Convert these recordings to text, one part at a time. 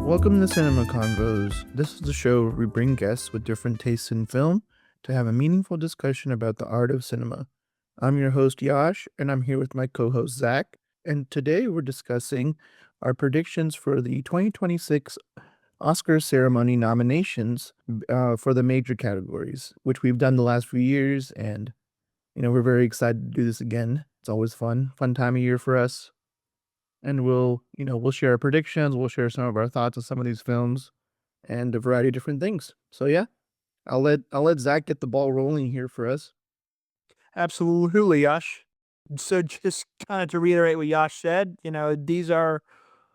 Welcome to Cinema Convos. This is the show where we bring guests with different tastes in film to have a meaningful discussion about the art of cinema. I'm your host, Yash, and I'm here with my co host, Zach. And today we're discussing our predictions for the 2026 Oscar ceremony nominations for the major categories, which we've done the last few years. And, we're very excited to do this again. It's always fun time of year for us, and we'll share our predictions, we'll share some of our thoughts on some of these films and a variety of different things. So yeah, I'll let Zach get the ball rolling here for us. Absolutely, Yash. So just kind of to reiterate what Yash said, these are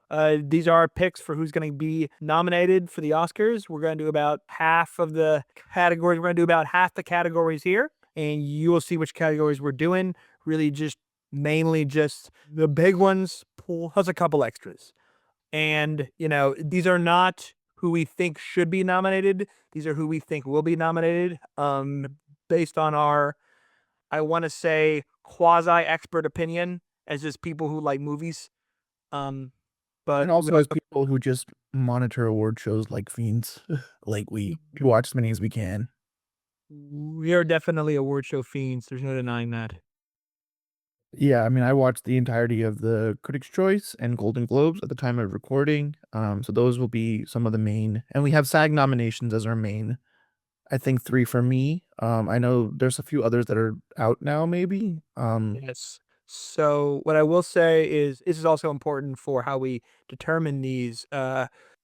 our picks for who's going to be nominated for the Oscars. We're going to do about half of the categories. We're going to do about half the categories here, and you will see which categories we're doing. Really, just mainly just the big ones plus a couple extras. And these are not who we think should be nominated. These are who we think will be nominated. Based on our, I want to say, quasi expert opinion as just people who like movies. Um, And but also as people who just monitor award shows like fiends, like we watch as many as we can. we are definitely award show fiends. There's no denying that. Yeah, I mean, I watched the entirety of the Critics' Choice and Golden Globes at the time of recording. So those will be some of the main, and we have SAG nominations as our main. I think three for me. I know there's a few others that are out now, maybe. Yes. So what I will say is this is also important for how we determine these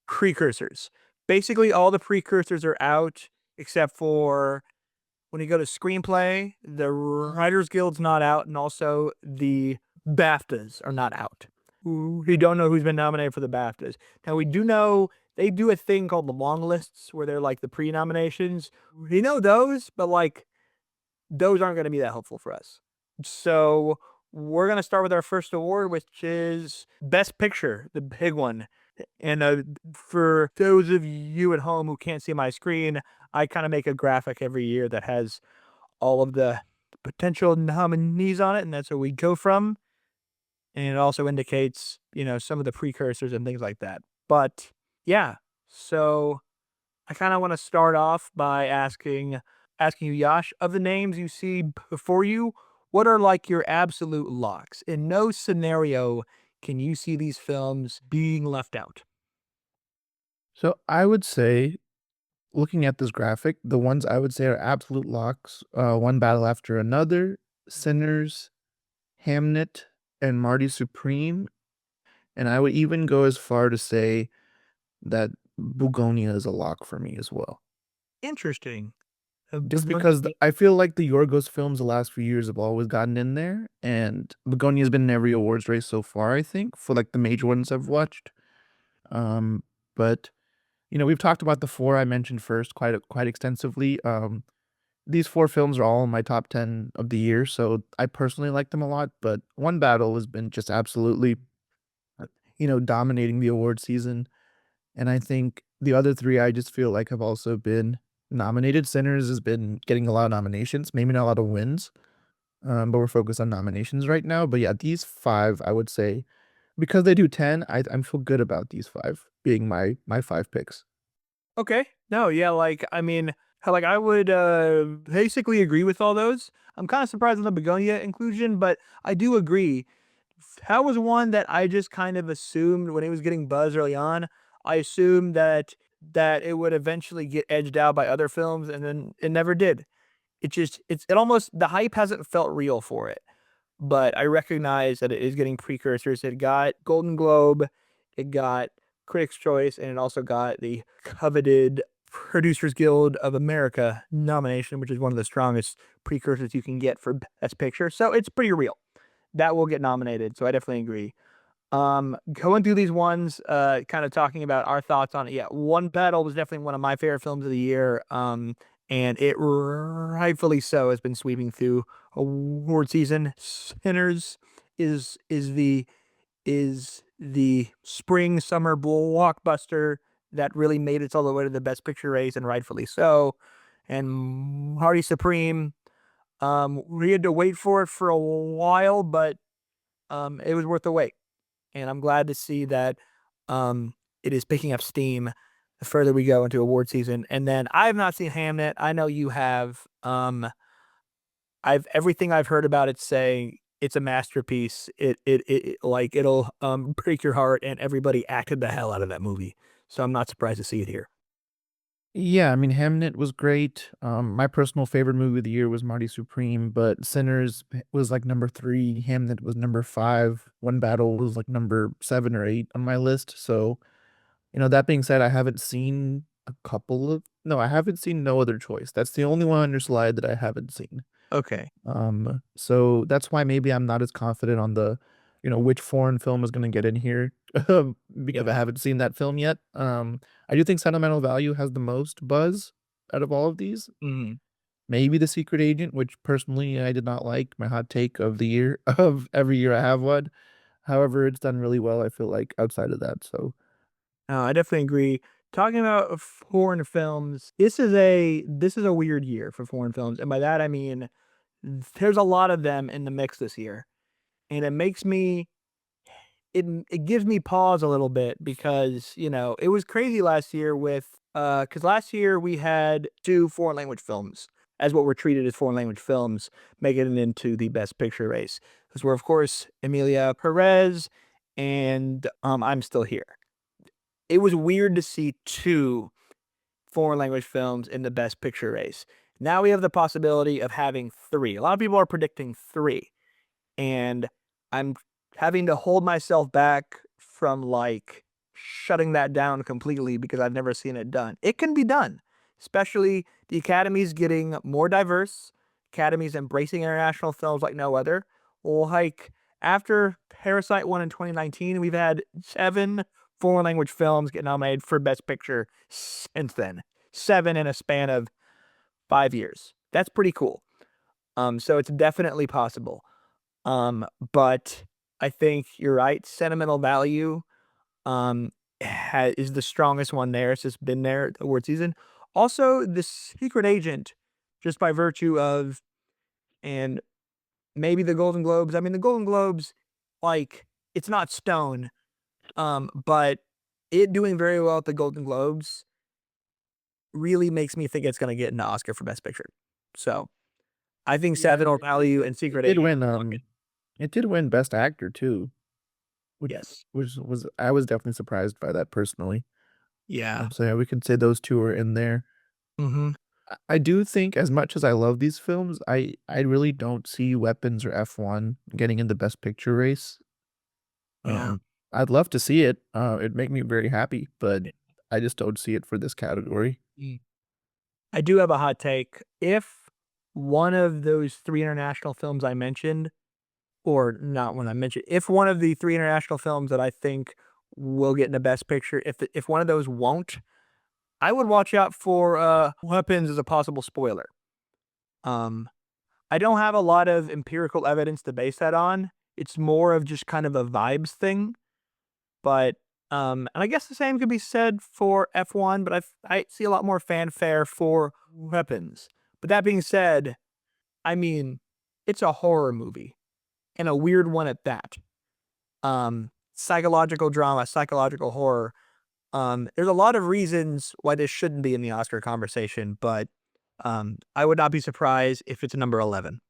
precursors. Basically, all the precursors are out except for when you go to screenplay, the Writers Guild's not out, and also the BAFTAs are not out. We don't know who's been nominated for the BAFTAs. Now, we do know they do a thing called the long lists where they're like the pre nominations. We know those, but like those aren't going to be that helpful for us. So we're going to start with our first award, which is Best Picture, the big one. And for those of you at home who can't see my screen, I kind of make a graphic every year that has all of the potential nominees on it, and that's where we go from. And it also indicates, some of the precursors and things like that. But yeah, so I kind of want to start off by asking you, Yash, of the names you see before you, what are like your absolute locks? In no scenario can you see these films being left out. So I would say, looking at this graphic, the ones I would say are absolute locks, One Battle After Another, Sinners, Hamnet, and Marty Supreme. And I would even go as far to say that Bugonia is a lock for me as well. Interesting. Just because I feel like the Yorgos films the last few years have always gotten in there, and Begonia's been in every awards race so far, I think, for like the major ones I've watched. Um, but we've talked about the four I mentioned first quite extensively. These four films are all in my top 10 of the year, so I personally like them a lot. But One Battle has been just absolutely, dominating the award season. And I think the other three I just feel like have also been nominated. Sinners has been getting a lot of nominations, maybe not a lot of wins, but we're focused on nominations right now. But yeah, these five, I would say, because they do 10, I feel good about these five being my five picks. Okay. No, yeah, like I would basically agree with all those. I'm kind of surprised on the Begonia inclusion, but I do agree. That was one that I just kind of assumed when it was getting buzz early on. I assumed that it would eventually get edged out by other films, and then it never did. It almost, the hype hasn't felt real for it. But I recognize that it is getting precursors. It got Golden Globe, it got Critics' Choice, and it also got the coveted Producers Guild of America nomination, which is one of the strongest precursors you can get for Best Picture. So it's pretty real. That will get nominated. So I definitely agree. Going through these ones, kind of talking about our thoughts on it. Yeah, One Battle was definitely one of my favorite films of the year. And it rightfully so has been sweeping through award season. Sinners is the spring summer blockbuster that really made it all the way to the Best Picture race, and rightfully so. And Marty Supreme, we had to wait for it for a while, but it was worth the wait. And I'm glad to see that it is picking up steam the further we go into award season. And then I have not seen Hamnet. I know you have. I've everything I've heard about it saying it's a masterpiece. It like it'll break your heart, and everybody acted the hell out of that movie. So I'm not surprised to see it here. Yeah, I mean, Hamnet was great. My personal favorite movie of the year was Marty Supreme, but Sinners was like number 3, Hamnet was number 5, One Battle was like number 7 or 8 on my list. So, that being said, I haven't seen a couple of no, I haven't seen No Other Choice. That's the only one on your slide that I haven't seen. Okay. So that's why maybe I'm not as confident on the, which foreign film is gonna get in here, because I Yeah. haven't seen that film yet. I do think Sentimental Value has the most buzz out of all of these. Mhm. Maybe The Secret Agent, which personally I did not like, my hot take of the year of every year I have one. However, it's done really well, I feel like, outside of that, so No, I definitely agree. Talking about foreign films, this is a weird year for foreign films, and by that I mean there's a lot of them in the mix this year, and it gives me pause a little bit because it was crazy last year with because last year we had 2 foreign language films as what were treated as foreign language films making it into the best picture race. Those were of course Emilia Perez and I'm Still Here. It was weird to see 2 foreign language films in the best picture race. Now we have the possibility of having 3. A lot of people are predicting 3, and I'm having to hold myself back from like shutting that down completely because I've never seen it done. It can be done, especially the Academy's getting more diverse. Academy's embracing international films like no other. Like after Parasite won in 2019, we've had 7 foreign language films get nominated for Best Picture since then. 7 in a span of 5 years. That's pretty cool. So it's definitely possible. But I think you're right. Sentimental Value is the strongest one there. It's just been there the award season. Also, The Secret Agent, just by virtue of and maybe the Golden Globes. I mean, the Golden Globes, like it's not Stone, but it doing very well at the Golden Globes really makes me think it's going to get an Oscar for Best Picture. So I think yeah, Sentimental Value and it Secret did Agent. win, it did win Best Actor too, which Yes. was I was definitely surprised by that personally. Yeah. So yeah, we could say those 2 are in there. Hmm. I do think as much as I love these films, I really don't see Weapons or F1 getting in the Best Picture race. Yeah. Um, I'd love to see it, it'd make me very happy, but I just don't see it for this category. Mm. I do have a hot take. If one of those 3 international films I mentioned, or not one I mentioned, if one of the 3 international films that I think will get in the Best Picture, if one of those won't, I would watch out for Weapons as a possible spoiler. Um, I don't have a lot of empirical evidence to base that on. It's more of just kind of a vibes thing. But and I guess the same could be said for F1, but I see a lot more fanfare for Weapons. But that being said, I mean, it's a horror movie and a weird one at that. Psychological drama, psychological horror. There's a lot of reasons why this shouldn't be in the Oscar conversation, but I would not be surprised if it's number 11.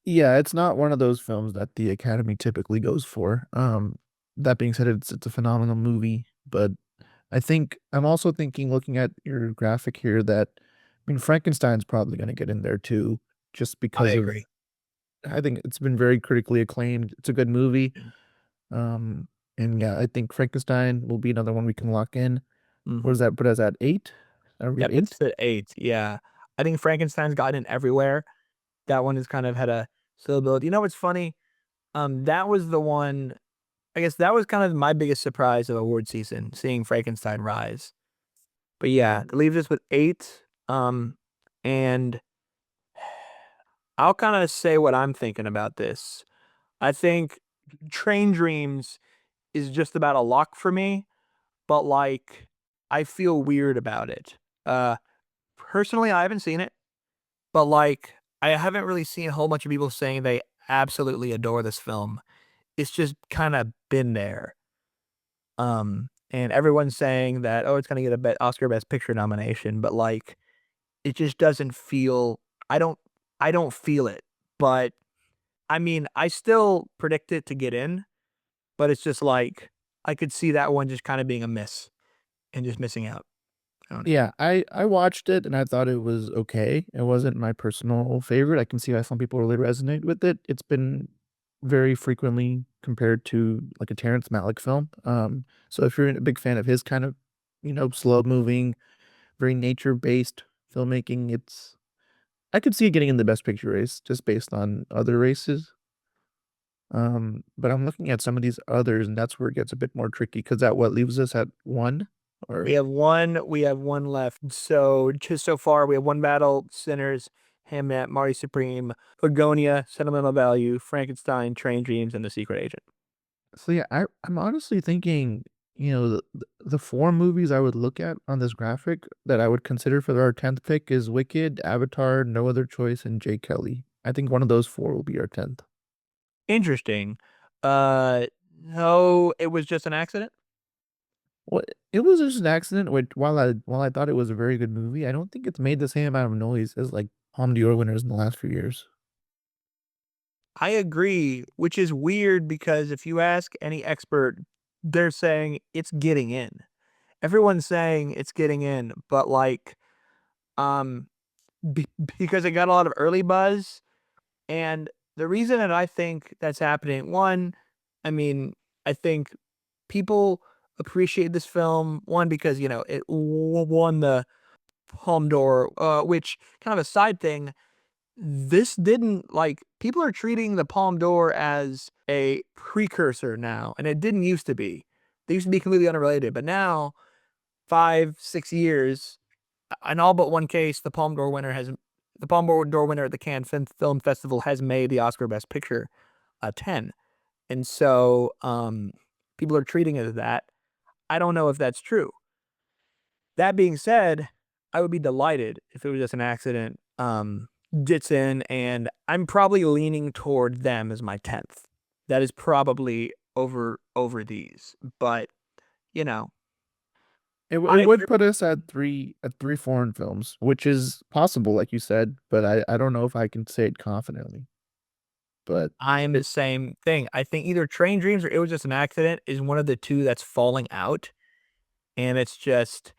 Yeah, it's not one of those films that the Academy typically goes for. That being said, it's a phenomenal movie, but I think I'm also thinking, looking at your graphic here, that I mean Frankenstein's probably gonna get in there too, just I because of agree. I think it's been very critically acclaimed. It's a good movie. Um, and yeah, I think Frankenstein will be another one we can lock in. What Mhm. does that put us at 8? Are we at Yep, it's 8? the 8. Yeah. I think Frankenstein's gotten in everywhere. That one has kind of had a saleability. You know what's funny? That was the one. I guess that was kind of my biggest surprise of award season, seeing Frankenstein rise. But yeah, it leaves us with 8. And I'll kind of say what I'm thinking about this. I think Train Dreams is just about a lock for me, but like I feel weird about it. Uh, Personally, I haven't seen it, but like I haven't really seen a whole bunch of people saying they absolutely adore this film. It's just kind of been there. and everyone's saying that, oh, it's gonna get a Oscar Best Picture nomination, but like it just doesn't feel. I don't. I don't feel it. But I mean, I still predict it to get in, but it's just like I could see that one just kind of being a miss and just missing out. I don't know. Yeah, I watched it and I thought it was okay. It wasn't my personal favorite. I can see why some people really resonate with it. It's been very frequently compared to like a Terrence Malick film. So if you're a big fan of his kind of, slow moving, very nature based filmmaking, I could see it getting in the best picture race just based on other races. But I'm looking at some of these others, and that's where it gets a bit more tricky because that what leaves us at one or We have one left. So just so far, we have One Battle, Sinners, Hamnet, Marty Supreme, Lagonia, Sentimental Value, Frankenstein, Train Dreams, and The Secret Agent. so yeah, I'm honestly thinking, the four movies I would look at on this graphic that I would consider for our 10th pick is Wicked, Avatar, No Other Choice, and Jay Kelly. I think one of those four will be our 10th. Interesting. Uh, no, it was just an accident. Well, it was just an accident. While I thought it was a very good movie, I don't think it's made the same amount of noise as like Palme d'Or winners in the last few years. I agree, which is weird because if you ask any expert, they're saying it's getting in. Everyone's saying it's getting in, but like, um, because it got a lot of early buzz. And the reason that I think that's happening, one, I mean, I think people appreciate this film, one, because, it won the Palme d'Or, which kind of a side thing, this didn't like people are treating the Palme d'Or as a precursor now, and it didn't used to be. They used to be completely unrelated, but now 5, 6 years, in all but one case, the Palme d'Or winner at the Cannes Film Festival has made the Oscar Best Picture a 10. And so people are treating it as that. I don't know if that's true. That being said, I would be delighted if it was just an accident. Gets in, and I'm probably leaning toward them as my 10th. That is probably over these, but you know, It I would put us at three foreign films, which is possible, like you said, but I don't know if I can say it confidently. But I'm the same thing. I think either Train Dreams or It Was Just an Accident is one of the two that's falling out, and it's just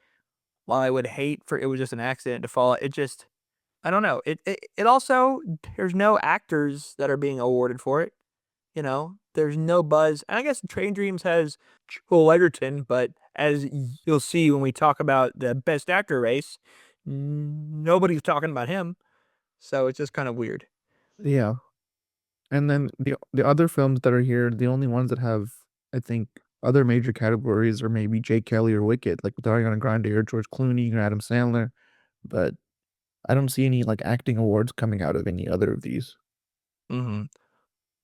while I would hate for It Was Just an Accident to fall, it just I don't know. It also there's no actors that are being awarded for it. There's no buzz. And I guess Train Dreams has Joel Egerton, but as you'll see when we talk about the best actor race, nobody's talking about him. So it's just kind of weird. yeah, and then the other films that are here, the only ones that have, I think, other major categories are maybe Jake Kelly or Wicked, like with Ariana Grande or George Clooney or Adam Sandler. But I don't see any like acting awards coming out of any other of these. hmm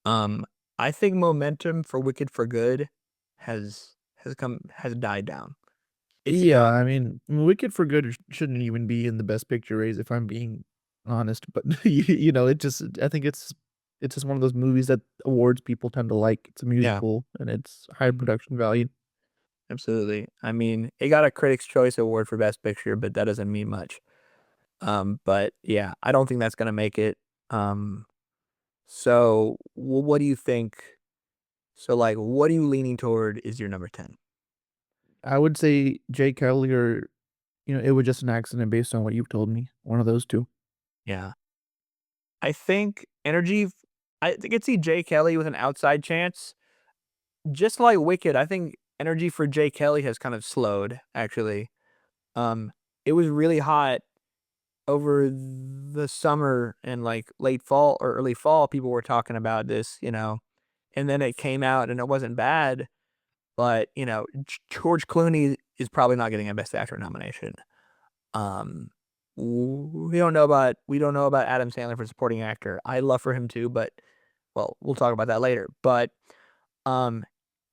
Um, I think momentum for Wicked for Good has died down. It's Yeah, I mean, Wicked for Good shouldn't even be in the Best Picture race if I'm being honest. But I think it's just one of those movies that awards people tend to like. It's a yeah, musical and it's high production value. absolutely. I mean, it got a Critics' Choice Award for Best Picture, but that doesn't mean much. But yeah, I don't think that's gonna make it. Um, so what do you think? So like, what are you leaning toward is your number 10? I would say Jay Kelly or it was just an accident based on what you've told me. One of those two. Yeah. I think I think I see Jay Kelly with an outside chance. Just like Wicked, I think energy for Jay Kelly has kind of slowed, actually. Um, it was really hot over the summer and like late fall or early fall. People were talking about this, and then it came out and it wasn't bad. But, George Clooney is probably not getting a Best Actor nomination. Um, we don't know about Adam Sandler for supporting actor. I love for him too, but well, we'll talk about that later. But um,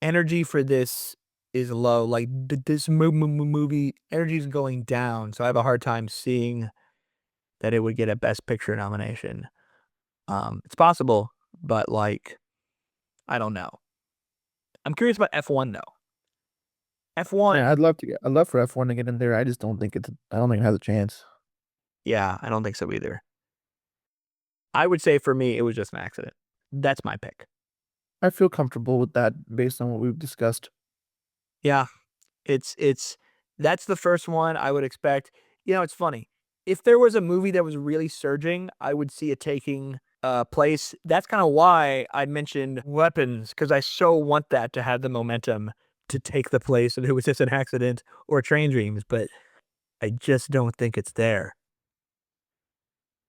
energy for this is low. Like this movie, energy is going down. So I have a hard time seeing that it would get a Best Picture nomination. It's possible, but like I don't know. I'm curious about F1 though. F1. Yeah, I'd love for F1 to get in there. I just don't think I don't think it has a chance. Yeah, I don't think so either. I would say for me, it was just an accident. That's my pick. I feel comfortable with that based on what we've discussed. Yeah, it's that's the first one I would expect. It's funny. If there was a movie that was really surging, I would see it taking place. That's kind of why I mentioned Weapons, because I so want that to have the momentum to take the place, and it was just an accident or Train Dreams, but I just don't think it's there.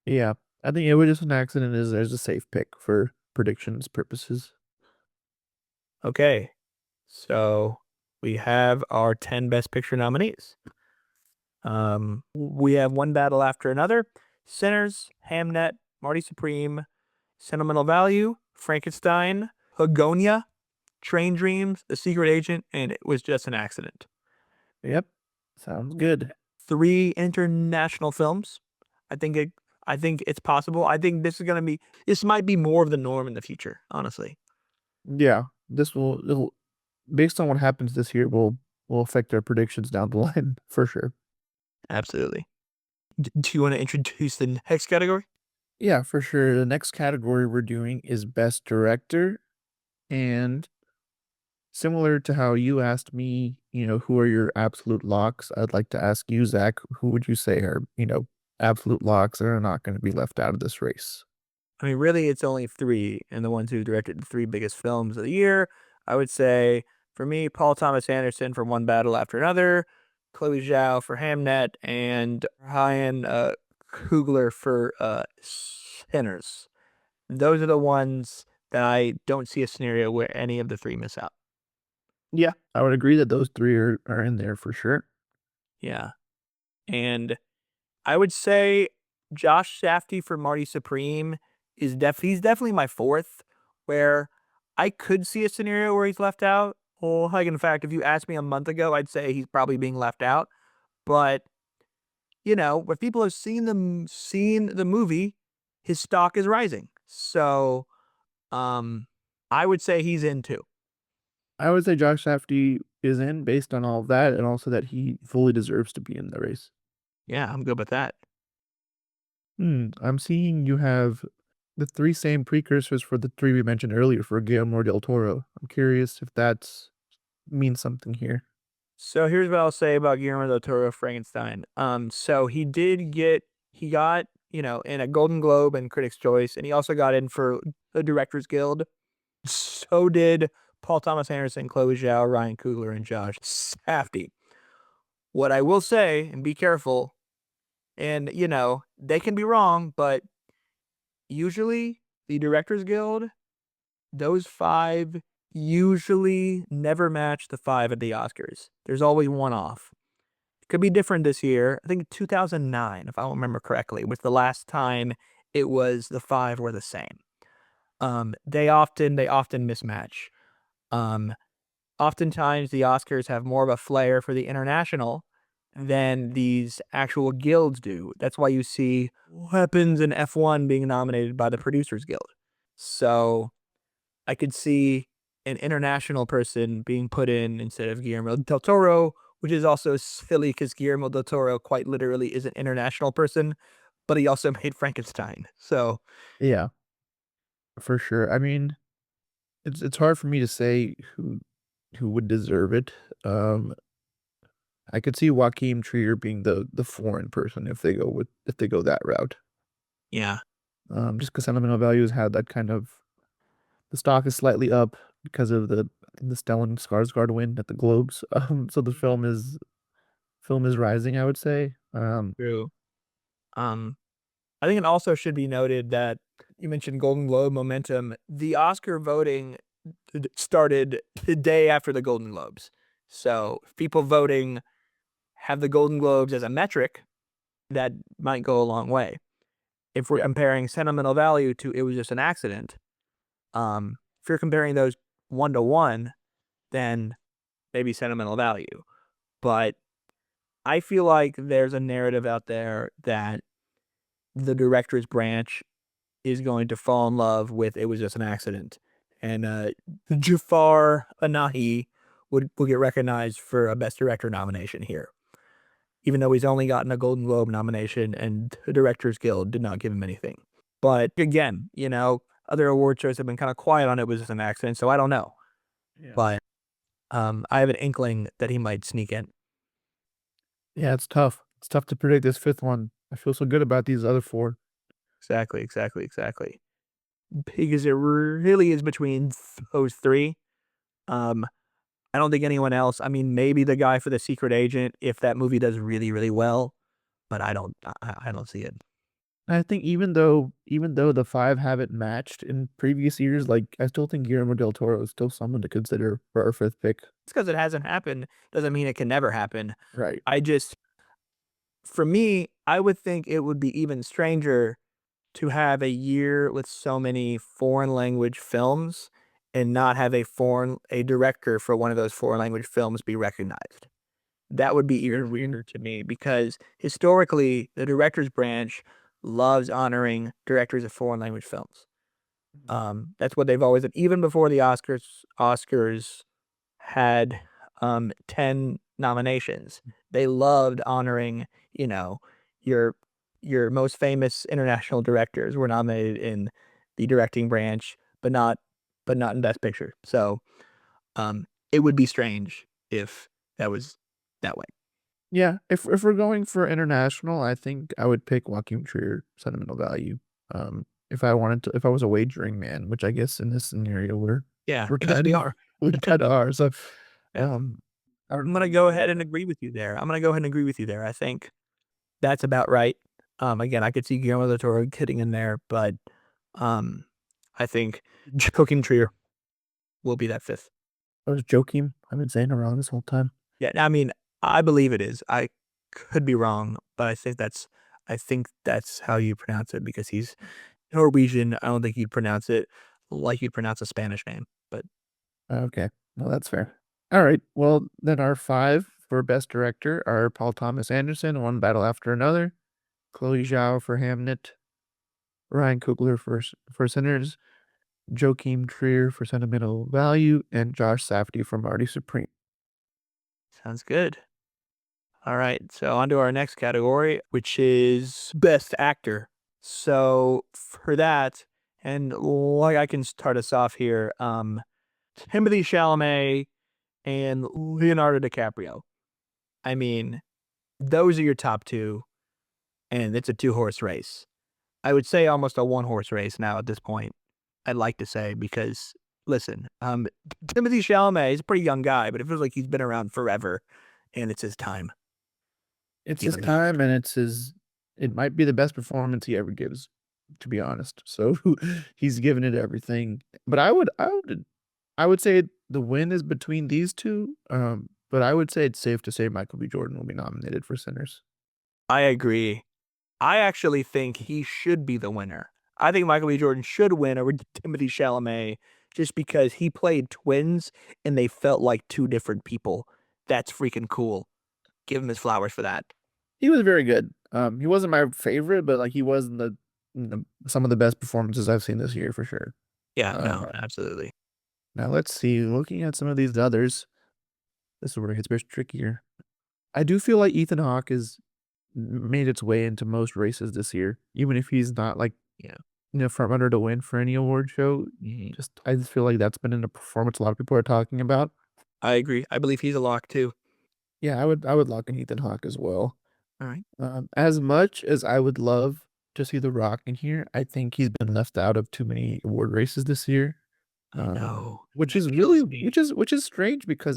Yeah, I think it was just an accident. Is There's a safe pick for predictions purposes. Okay, so we have our 10 Best Picture nominees. We have One Battle After Another, Sinners, Hamnet, Marty Supreme, Sentimental Value, Frankenstein, Hagonia, Train Dreams, The Secret Agent, and It Was Just an Accident. Yep, sounds good. 3 international films. I think it. I think it's possible. I think this might be more of the norm in the future, honestly. Yeah, it'll based on what happens this year will affect our predictions down the line for sure. Absolutely. Do you want to introduce the next category? Yeah, for sure. The next category we're doing is best director, and similar to how you asked me, who are your absolute locks? I'd like to ask you, Zach, who would you say are, absolute locks that are not going to be left out of this race? I mean, really, it's only 3, and the ones who directed the 3 biggest films of the year. I would say, for me, Paul Thomas Anderson for One Battle After Another, Chloe Zhao for Hamnet, and Ryan Coogler for Sinners. Those are the ones that I don't see a scenario where any of the 3 miss out. Yeah, I would agree that those three are in there for sure. Yeah. And I would say Josh Safdie for Marty Supreme he's definitely my 4th, where I could see a scenario where he's left out. Well, like, in fact, if you asked me a month ago, I'd say he's probably being left out. But, if people have seen the movie, his stock is rising. So, um, I would say he's in too. I would say Josh Safdie is in based on all of that, and also that he fully deserves to be in the race. Yeah, I'm good with that. I'm seeing you have the three same precursors for the three we mentioned earlier for Guillermo del Toro. I'm curious if that's means something here. So here's what I'll say about Guillermo del Toro Frankenstein. So he got, in a Golden Globe and Critics' Choice, and he also got in for the Directors Guild. So did Paul Thomas Anderson, Chloe Zhao, Ryan Coogler, and Josh Safdie. What I will say, and be careful, and they can be wrong, but usually the Directors Guild, those 5 usually never match the 5 at the Oscars. There's always one off. Could be different this year. I think 2009, if I remember correctly, was the last time it was the 5 were the same. They often mismatch. Um, Oftentimes the Oscars have more of a flair for the international than these actual guilds do. That's why you see Weapons and F1 being nominated by the Producers Guild. So I could see an international person being put in instead of Guillermo del Toro, which is also silly because Guillermo del Toro quite literally is an international person, but he also made Frankenstein. So Yeah, for sure. I mean, it's hard for me to say who would deserve it. Um, I could see Joaquin Trier being the foreign person if they go that route. yeah, Just because sentimental values had that kind of the stock is slightly up because of the Stellan Skarsgård win at the Globes. So the film is rising, I would say. true. Um, I think it also should be noted that you mentioned Golden Globe momentum. The Oscar voting started the day after the Golden Globes. So people voting have the Golden Globes as a metric that might go a long way. If we're comparing sentimental value to it was just an accident, if you're comparing those 1 to 1, then maybe sentimental value. But I feel like there's a narrative out there that the director's branch is going to fall in love with it was just an accident. And Jafar Anahi would get recognized for a Best Director nomination here, even though he's only gotten a Golden Globe nomination and the Directors Guild did not give him anything. But again, other award shows have been kind of quiet on It Was Just an Accident, so I don't know. Yeah. But I have an inkling that he might sneak in. Yeah, it's tough. It's tough to predict this fifth one. I feel so good about these other four. Exactly. Because it really is between those three. I don't think anyone else. I mean, maybe the guy for The Secret Agent if that movie does really, really well, but I don't see it. I think even though the five haven't matched in previous years, like I still think Guillermo del Toro is still someone to consider for our fifth pick. It's because it hasn't happened doesn't mean it can never happen. Right. For me, I would think it would be even stranger to have a year with so many foreign language films and not have a director for one of those foreign language films be recognized. That would be even weirder to me because historically the directors branch loves honoring directors of foreign language films. That's what they've always done. Even before the Oscars had 10 nominations. They loved honoring, your most famous international directors were nominated in the directing branch, but not in Best Picture. So it would be strange if that was that way. Yeah, if we're going for international, I think I would pick Joaquin Trier, Sentimental Value. If I was a wagering man, which I guess in this scenario Yeah, we're because kind we of are. we kind of are. So, Yeah. um, I'm gonna go ahead and agree with you there. I think that's about right. Again, I could see Guillermo del Toro getting in there, but I think Joaquin Trier will be that fifth. I was joking. I've been saying it wrong this whole time. Yeah, I mean, I believe it is. I could be wrong, but I think that's how you pronounce it because he's Norwegian. I don't think you'd pronounce it like you'd pronounce a Spanish name, but Okay, well that's fair. All right, well then our five for best director are Paul Thomas Anderson, One Battle After Another, Chloe Zhao for Hamnet, Ryan Coogler for Sinners, Joachim Trier for Sentimental Value, and Josh Safdie for Marty Supreme. sounds good. All right, so on to our next category, which is best actor. So for that, and like I can start us off here, Timothy Chalamet and Leonardo DiCaprio. I mean, those are your top two, and it's a two-horse race. I would say almost a one-horse race now at this point. I'd like to say because listen, Timothy Chalamet is a pretty young guy, but it feels like he's been around forever, and it's his time. It's You his know what I mean? time, and it might be the best performance he ever gives, to be honest. So he's given it everything. But I would say the win is between these two. But I would say it's safe to say Michael B. Jordan will be nominated for Sinners. I agree. I actually think he should be the winner. I think Michael B. Jordan should win over Timothy Chalamet just because he played twins and they felt like two different people. That's freaking cool. Give him his flowers for that. He was very good. He wasn't my favorite, but like he was in some of the best performances I've seen this year for sure. Yeah, Uh, no, absolutely. Now let's see. Looking at some of these others, this is where it gets a bit trickier. I do feel like Ethan Hawke has made its way into most races this year, even if he's not like Yeah. front runner to win for any award show. I just feel like that's been in a performance a lot of people are talking about. I agree. I believe he's a lock too. Yeah, I would lock in Ethan Hawke as well. All right. As much as I would love to see The Rock in here, I think he's been left out of too many award races this year. I know. Which That is kills really me. which is strange because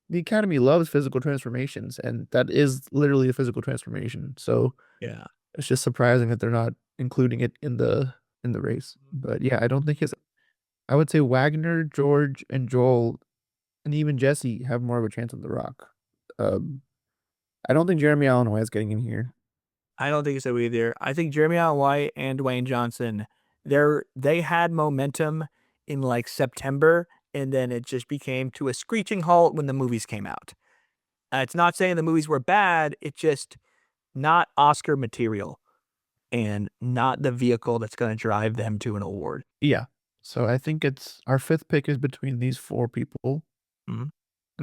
the Academy loves physical transformations, and that is literally a physical transformation. So Yeah. it's just surprising that they're not including it in the race. But yeah, I don't think his I would say Wagner, George, and Joel, and even Jesse have more of a chance than The Rock. Um, I don't think Jeremy Allen White is getting in here. I don't think so either. I think Jeremy Allen White and Dwayne Johnson, they had momentum in like September, and then it just became to a screeching halt when the movies came out. It's not saying the movies were bad, it's just not Oscar material and not the vehicle that's going to drive them to an award. Yeah. So I think it's our fifth pick is between these four people. Mhm.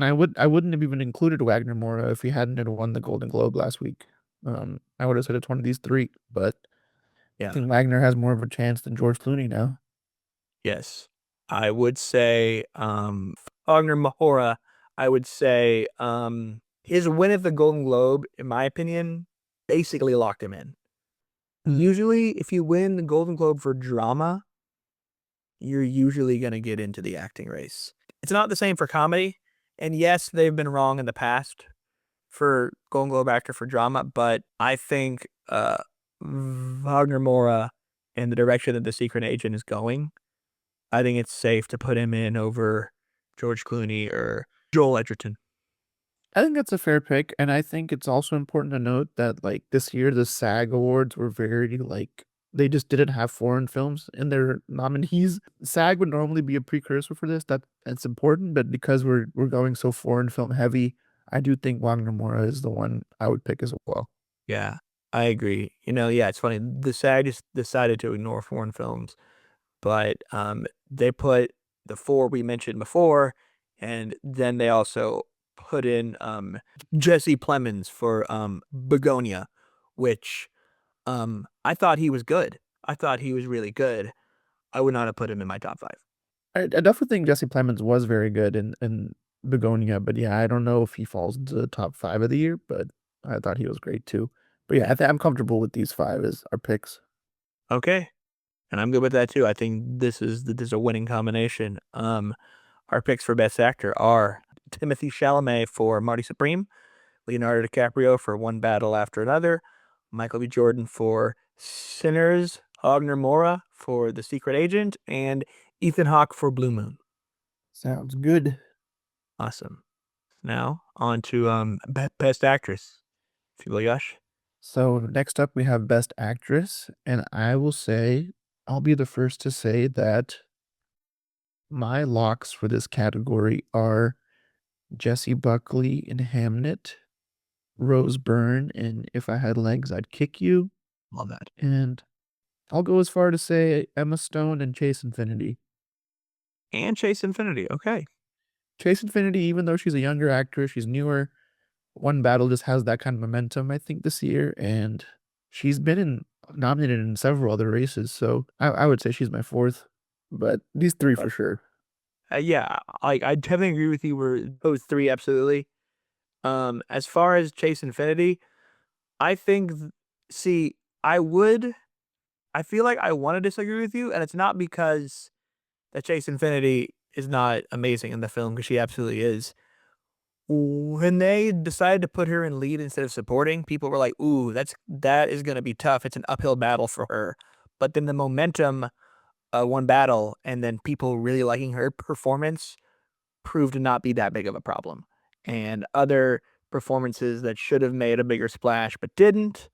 And I wouldn't have even included Wagner Moura if he hadn't had won the Golden Globe last week. I would have said it's one of these three, but I Yeah. think Wagner has more of a chance than George Clooney now. Yes. I would say Wagner Moura, I would say his win at the Golden Globe, in my opinion, basically locked him in. Usually, if you win the Golden Globe for drama, you're usually going to get into the acting race. It's not the same for comedy. And yes, they've been wrong in the past for Golden Globe actor for drama, but I think Wagner Moura and the direction that The Secret Agent is going, I think it's safe to put him in over George Clooney or Joel Edgerton. I think that's a fair pick, and I think it's also important to note that like this year the SAG awards were very like they just didn't have foreign films in their nominees. SAG would normally be a precursor for this. That's important, but because we're going so foreign film heavy, I do think Wagner Moura is the one I would pick as well. Yeah, I agree. Yeah, it's funny. The SAG just decided to ignore foreign films, but they put the four we mentioned before, and then they also put in Jesse Plemons for Begonia, which I thought he was good. I thought he was really good. I would not have put him in my top five. I definitely think Jesse Plemons was very good in Begonia, but yeah, I don't know if he falls into the top five of the year, but I thought he was great too. But yeah, I'm comfortable with these five as our picks. Okay, and I'm good with that too. I think this is a winning combination. Our picks for best actor are Timothy Chalamet for Marty Supreme, Leonardo DiCaprio for One Battle After Another, Michael B. Jordan for Sinners, Wagner Moura for The Secret Agent, and Ethan Hawke for Blue Moon. Sounds good. Awesome. Now on to best actress. Yash. So next up we have Best Actress, and I will say I'll be the first to say that my locks for this category are Jessie Buckley in Hamnet, Rose Byrne in If I Had Legs I'd Kick You, Love that. and I'll go as far to say Emma Stone and Chase Infinity. And Chase Infinity. Okay. Chase Infinity, even though she's a younger actress, she's newer. One Battle just has that kind of momentum, I think, this year, and she's been nominated in several other races, so I would say she's my fourth, but these three for sure. Yeah, I definitely agree with you. We're those three absolutely. As far as Chase Infinity, I think. See, I feel like I want to disagree with you, and it's not because that Chase Infinity is not amazing in the film, because she absolutely is. When they decided to put her in lead instead of supporting, people were like, "Ooh, that is gonna be tough. It's an uphill battle for her." But then the momentum, One Battle, and then people really liking her performance proved to not be that big of a problem. And other performances that should have made a bigger splash but didn't.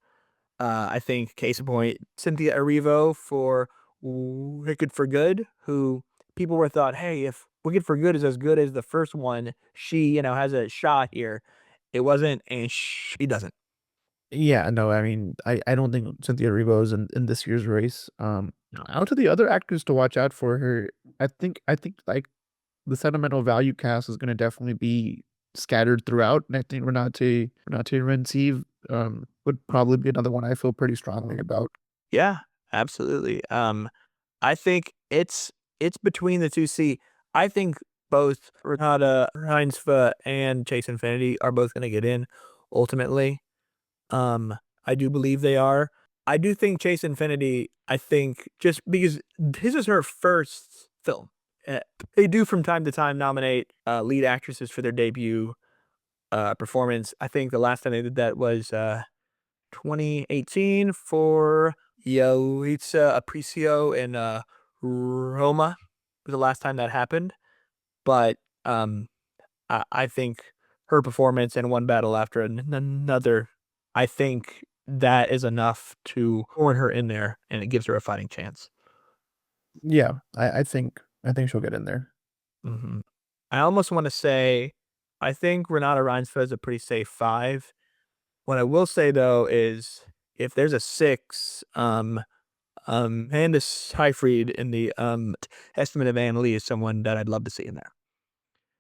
I think case in point, Cynthia Erivo for Wicked for Good, who people were thought, hey, if Wicked for Good is as good as the first one, she, has a shot here. It wasn't, and she doesn't. Yeah, no, I mean, I don't think Cynthia Erivo is in this year's race. No. Out to the other actors to watch out for her, I think like the sentimental value cast is gonna definitely be scattered throughout, and I think Renate Rensive, would probably be another one I feel pretty strongly about. Yeah, absolutely. I think it's between the two. See, I think both Renata Reinsve and Chase Infinity are both going to get in ultimately. Um, I do believe they are. I do think Chase Infinity, I think just because this is her first film. Uh, they do from time to time nominate lead actresses for their debut performance. I think the last time they did that was 2018 for Yalitza Aparicio in Roma was the last time that happened. But I think her performance in One Battle After Another, I think that is enough to warrant her in there, and it gives her a fighting chance. Yeah, I think she'll get in there. hmm I almost want to say, I think Renata Reinsve is a pretty safe five. What I will say though is, if there's a six, Candace Seyfried in the Estimate of Anne Lee is someone that I'd love to see in there.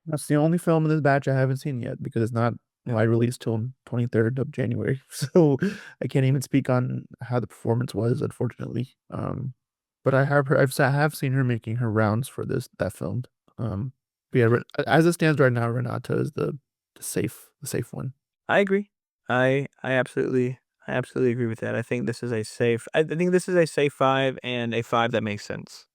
That's the only film in this batch I haven't seen yet because it's not wide release till 23rd of January. So I can't even speak on how the performance was, unfortunately. But I have seen her making her rounds for that film. But yeah, as it stands right now, Renata is the safe one. I agree. I absolutely agree with that. I think this is a safe. I think this is a safe 5 and a 5 that makes sense.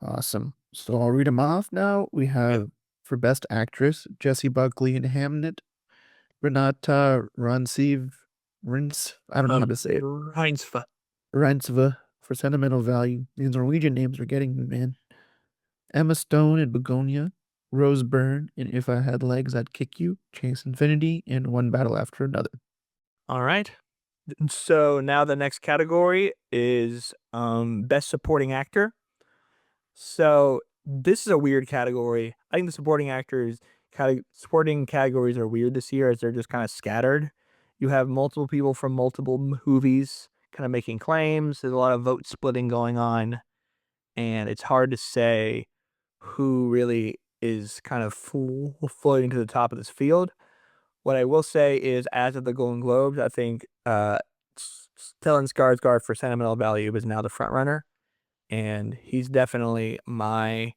Awesome. So I'll read them off now. We have for Best Actress, Jessie Buckley in Hamnet, Renata Rins. I don't know how to say it. Reinsva. Reinsve for Sentimental Value. These Norwegian names are getting me, man. Emma Stone in Begonia, Rose Byrne in If I Had Legs, I'd Kick You, Chase Infinity, and One Battle After Another. All right. So now the next category is Best Supporting Actor. So this is a weird category. I think the supporting categories are weird this year as they're just kind of scattered. You have multiple people from multiple movies kind of making claims. There's a lot of vote splitting going on, and it's hard to say who really is kind of floating to the top of this field. What I will say is, as of the Golden Globes, I think Stellan Skarsgård for Sentimental Value is now the front runner, and he's definitely my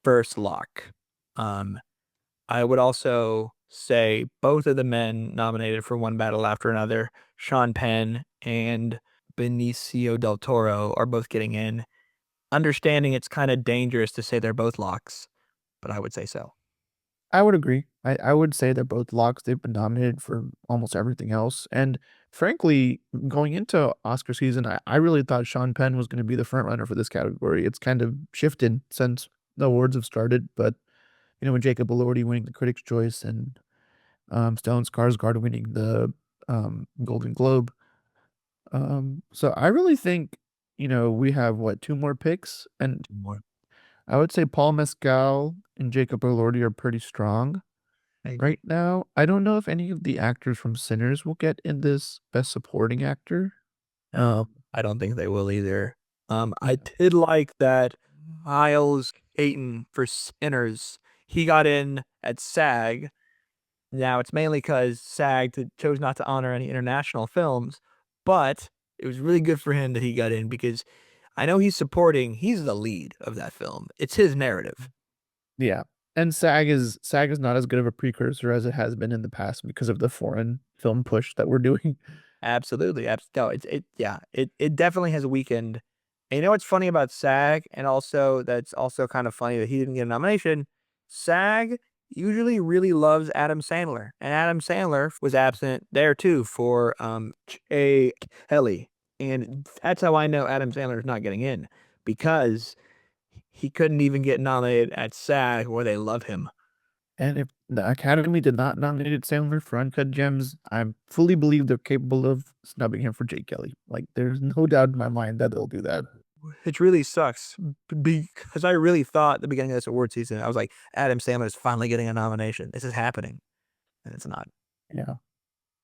first lock. I would also say both of the men nominated for One Battle After Another, Sean Penn and Benicio del Toro, are both getting in. Understanding it's kind of dangerous to say they're both locks, but I would say so. I would agree. I would say they're both locks. They've been nominated for almost everything else. And frankly, going into Oscar season, I really thought Sean Penn was going to be the front runner for this category. It's kind of shifted since the awards have started, but with Jacob Elordi winning the Critics' Choice and Stellan Skarsgård winning the Golden Globe. So I really think, we have two more picks, and More. I would say Paul Mescal and Jacob Elordi are pretty strong right now. I don't know if any of the actors from Sinners will get in this Best Supporting Actor. I don't think they will either. I did like that Miles Caton for Sinners. He got in at SAG. Now it's mainly because SAG chose not to honor any international films, but it was really good for him that he got in because I know he's the lead of that film. It's his narrative. Yeah. And SAG is not as good of a precursor as it has been in the past because of the foreign film push that we're doing. Absolutely. No, it definitely has weakened. And you know what's funny about SAG, and also that's also kind of funny that he didn't get a nomination. SAG usually really loves Adam Sandler, and Adam Sandler was absent there too for Jay Kelly, and that's how I know Adam Sandler is not getting in because he couldn't even get nominated at SAG where they love him. And if the Academy did not nominate Sandler for Uncut Gems, I fully believe they're capable of snubbing him for Jake Kelly. Like, there's no doubt in my mind that they'll do that. It really sucks because I really thought at the beginning of this award season, I was like, Adam Sandler is finally getting a nomination. This is happening. And it's not. Yeah.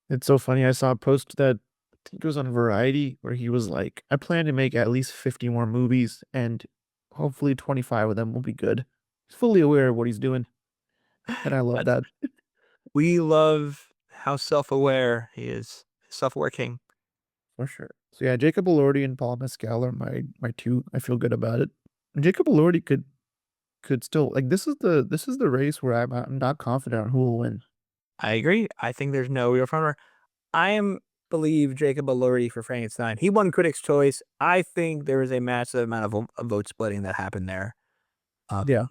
It's so funny. I saw a post that I think it was on Variety where he was like, I plan to make at least 50 more movies and hopefully 25 of them will be good. He's fully aware of what he's doing. And I love that. We love how self-aware he is. Self-aware king. For sure. So yeah, Jacob Elordi and Paul Mescal are my two. I feel good about it. And Jacob Elordi could still, like, this is the race where I'm not confident on who will win. I agree. I think there's no real frontrunner. Believe Jacob Elordi for Frankenstein. He won Critics' Choice. I think there was a massive amount of vote splitting that happened there. Yeah.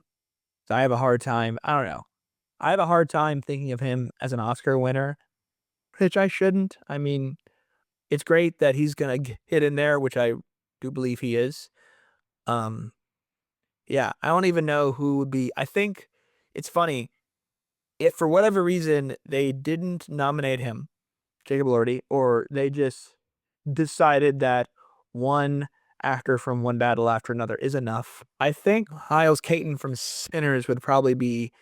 So I have a hard time. I don't know. I have a hard time thinking of him as an Oscar winner, which I shouldn't. I mean, it's great that he's gonna get in there, which I do believe he is. Yeah, I don't even know who would be. I think it's funny if for whatever reason they didn't nominate him, Jacob Elordi, or they just decided that one actor from One Battle After Another is enough. I think Miles Caton from Sinners would probably be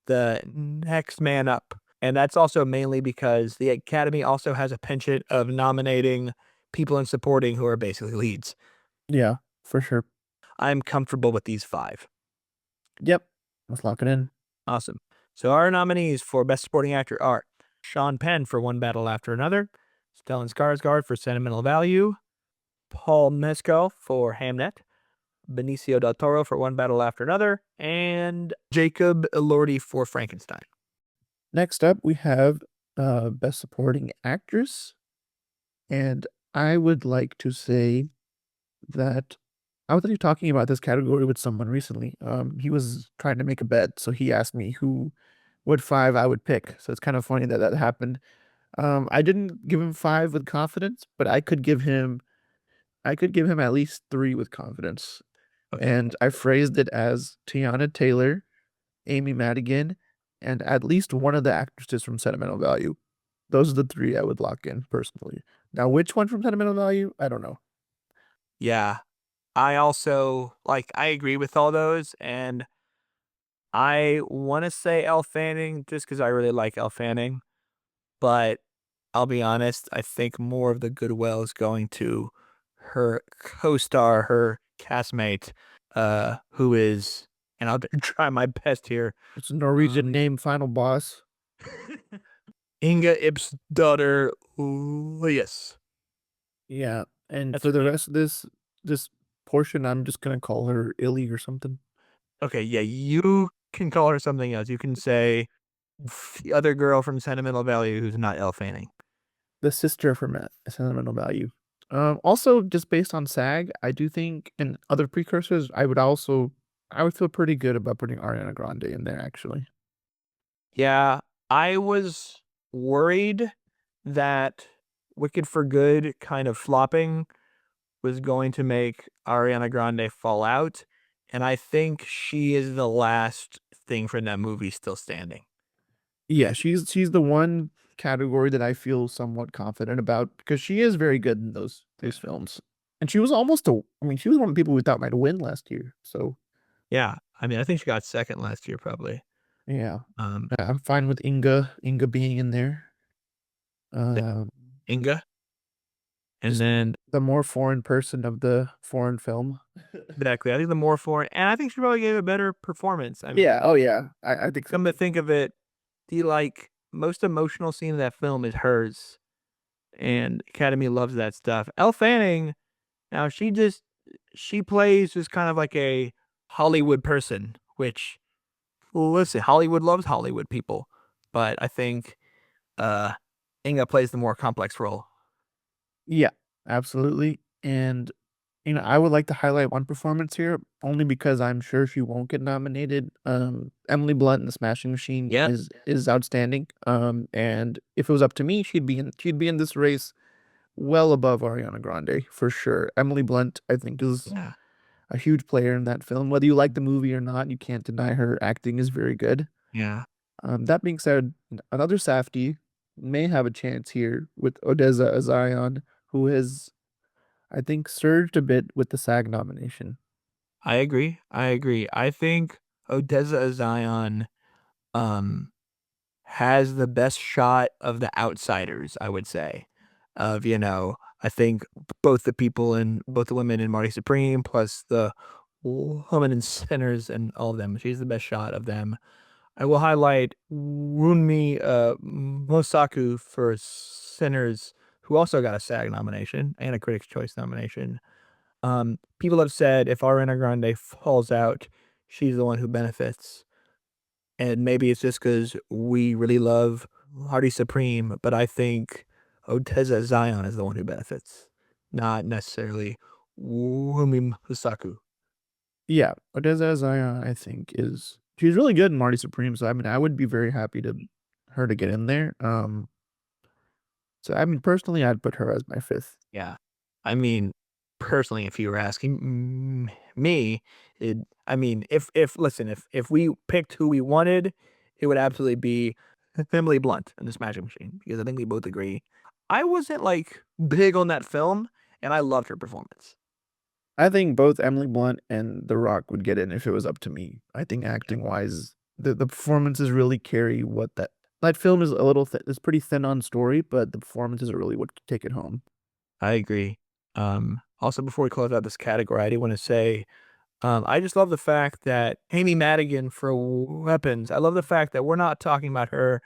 the next man up. And that's also mainly because the Academy also has a penchant of nominating people in supporting who are basically leads. Yeah, for sure. I'm comfortable with these 5. Yep. Let's lock it in. Awesome. So our nominees for Best Supporting Actor are Sean Penn for One Battle After Another, Stellan Skarsgård for Sentimental Value, Paul Mescal for Hamnet, Benicio del Toro for One Battle After Another, and Jacob Elordi for Frankenstein. Next up, we have Best Supporting Actress. And I would like to say that I was actually talking about this category with someone recently. He was trying to make a bet, so he asked me what 5 I would pick. So it's kind of funny that that happened. I didn't give him 5 with confidence, but I could give him at least 3 with confidence. Okay. And I phrased it as Tiana Taylor, Amy Madigan, and at least one of the actresses from Sentimental Value. Those are the 3 I would lock in personally. Now, which one from Sentimental Value? I don't know. Yeah. I also I agree with all those, and I want to say Elle Fanning just because I really like Elle Fanning, but I'll be honest, I think more of the goodwill is going to her co-star, her castmate, who is, and I'll try my best here, It's a Norwegian name, Final Boss. Inga Ip's daughter, Elias. Yeah, and That's for her the name. rest of this portion, I'm just gonna call her Illy or something. Okay, yeah, you can call her something else. You can say the other girl from Sentimental Value who's not Elle Fanning. The sister from Sentimental Value. Also, just based on SAG, I do think in other precursors, I would feel pretty good about putting Ariana Grande in there, actually. Yeah, I was worried that Wicked for Good kind of flopping was going to make Ariana Grande fall out, and I think she is the last thing from that movie still standing. Yeah, she's the one category that I feel somewhat confident about because she is very good in those films. And she was she was one of the people we thought might win last year. So Yeah, I mean, I think she got second last year probably. yeah. Um, I'm fine with Inga being in there. the Um, Inga, and just then the more foreign person of the foreign film. exactly, I think the more foreign, and I think she probably gave a better performance. I mean, Yeah, oh yeah. I think so come to too. think of it, the most emotional scene of that film is hers, and Academy loves that stuff. Elle Fanning, now she plays just kind of like a Hollywood person, which listen, Hollywood loves Hollywood people, but I think uh Inga plays the more complex role. Yeah, absolutely. And I would like to highlight one performance here, only because I'm sure she won't get nominated. Emily Blunt in The Smashing Machine Yeah, is outstanding. And if it was up to me, she'd be in this race well above Ariana Grande for sure. Emily Blunt, I think, is yeah, a huge player in that film. Whether you like the movie or not, you can't deny her acting is very good. yeah. That being said, another Safdie may have a chance here with Odessa Azion, who has, I think, surged a bit with the SAG nomination. I agree. I agree. I think Odessa Zion um has the best shot of the outsiders, I would say. Of, I think both the people and both the women in Marty Supreme plus the woman in Sinners and all of them. She's the best shot of them. I will highlight Runmi Mosaku for Sinners, who also got a SAG nomination and a Critics' Choice nomination. People have said if Ariana Grande falls out, she's the one who benefits. And maybe it's just because we really love Hardy Supreme, but I think Oteza Zion is the one who benefits, not necessarily Wumi Husaku. Yeah, Odessa Zion, I think, she's really good in Marty Supreme. So I mean, I would be very happy to her to get in there. So I mean, personally, I'd put her as my fifth. Yeah. I mean, personally, if you were asking me, I mean, listen, if we picked who we wanted, it would absolutely be Emily Blunt in this Magic Machine because I think we both agree. I wasn't big on that film, and I loved her performance. I think both Emily Blunt and The Rock would get in if it was up to me. I think acting wise, the performances really carry what that film is a little it's pretty thin on story, but the performances are really what take it home. I agree. Also, before we close out this category, I do want to say I just love the fact that Amy Madigan for Weapons, I love the fact that we're not talking about her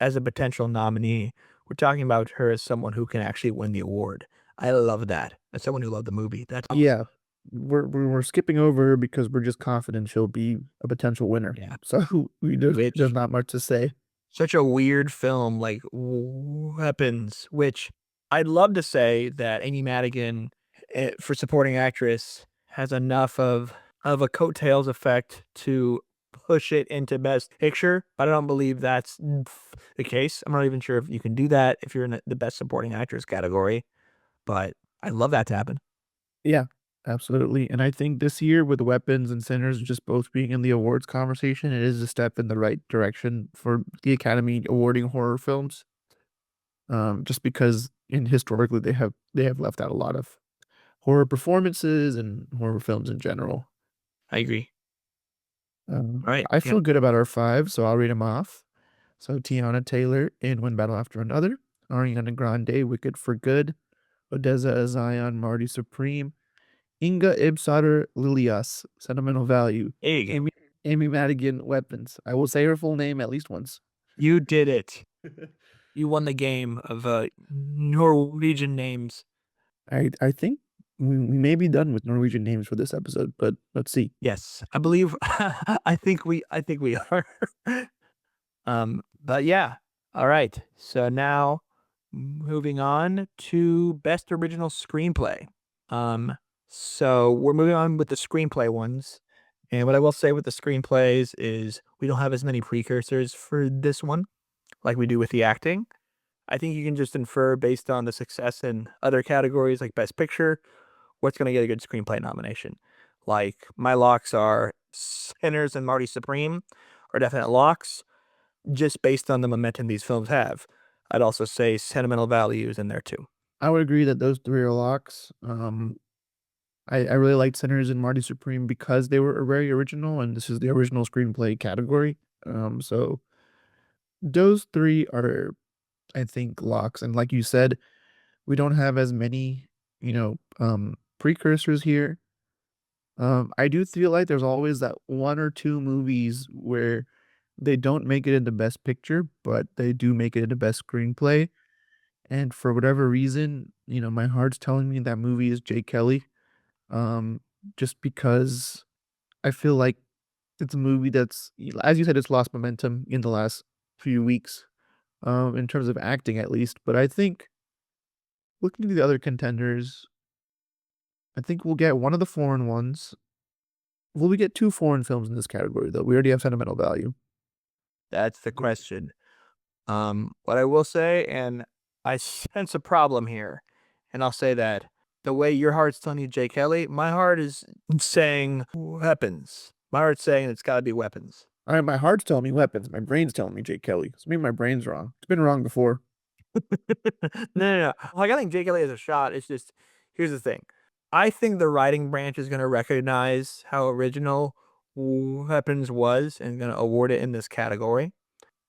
as a potential nominee. We're talking about her as someone who can actually win the award. I love that. As someone who loved the movie, that's awesome. Yeah, we're skipping over her because we're just confident she'll be a potential winner. Yeah. So there's not much to say. Such a weird film like Weapons, which I'd love to say that Amy Madigan for supporting actress has enough of a coattails effect to push it into Best Picture, but I don't believe that's the case. I'm not even sure if you can do that if you're in the Best Supporting Actress category, but I'd love that to happen. Yeah, absolutely. And I think this year with Weapons and Sinners just both being in the awards conversation, it is a step in the right direction for the Academy awarding horror films. Just because historically they have left out a lot of horror performances and horror films in general. I agree. Right. I Yeah. feel good about our five, so I'll read them off. So Tiana Taylor in One Battle After Another, Ariana Grande, Wicked for Good, Odessa Zion, Marty Supreme, Inga Ibsarter Lilias, Sentimental Value, There you go. Amy Madigan, Weapons. I will say her full name at least once. You did it. You won the game of Norwegian names. I think we may be done with Norwegian names for this episode, but let's see. Yes, I believe I think we are. But yeah. All right. So now moving on to best original screenplay. So we're moving on with the screenplay ones. And what I will say with the screenplays is we don't have as many precursors for this one like we do with the acting. I think you can just infer based on the success in other categories like Best Picture, what's going to get a good screenplay nomination. Like my locks are Sinners and Marty Supreme are definite locks just based on the momentum these films have. I'd also say Sentimental Value is in there too. I would agree that those three are locks. I really liked Sinners and Marty Supreme because they were very original, and this is the original screenplay category. So those three are, I think, locks. And like you said, we don't have as many, precursors here. I do feel like there's always that one or two movies where they don't make it into Best Picture, but they do make it into Best Screenplay. And for whatever reason, my heart's telling me that movie is Jay Kelly. Um, just because I feel like it's a movie that's, as you said, it's lost momentum in the last few weeks, in terms of acting at least. But I think looking at the other contenders, I think we'll get one of the foreign ones. Will we get two foreign films in this category though? We already have Sentimental Value. That's the question. What I will say, and I sense a problem here, and I'll say that the way your heart's telling you Jay Kelly, my heart is saying Weapons. My heart's saying it's got to be Weapons. All right, my heart's telling me Weapons. My brain's telling me Jay Kelly. So maybe my brain's wrong. It's been wrong before. No. Like I think Jay Kelly has a shot. It's just here's the thing. I think the writing branch is going to recognize how original Weapons was and going to award it in this category.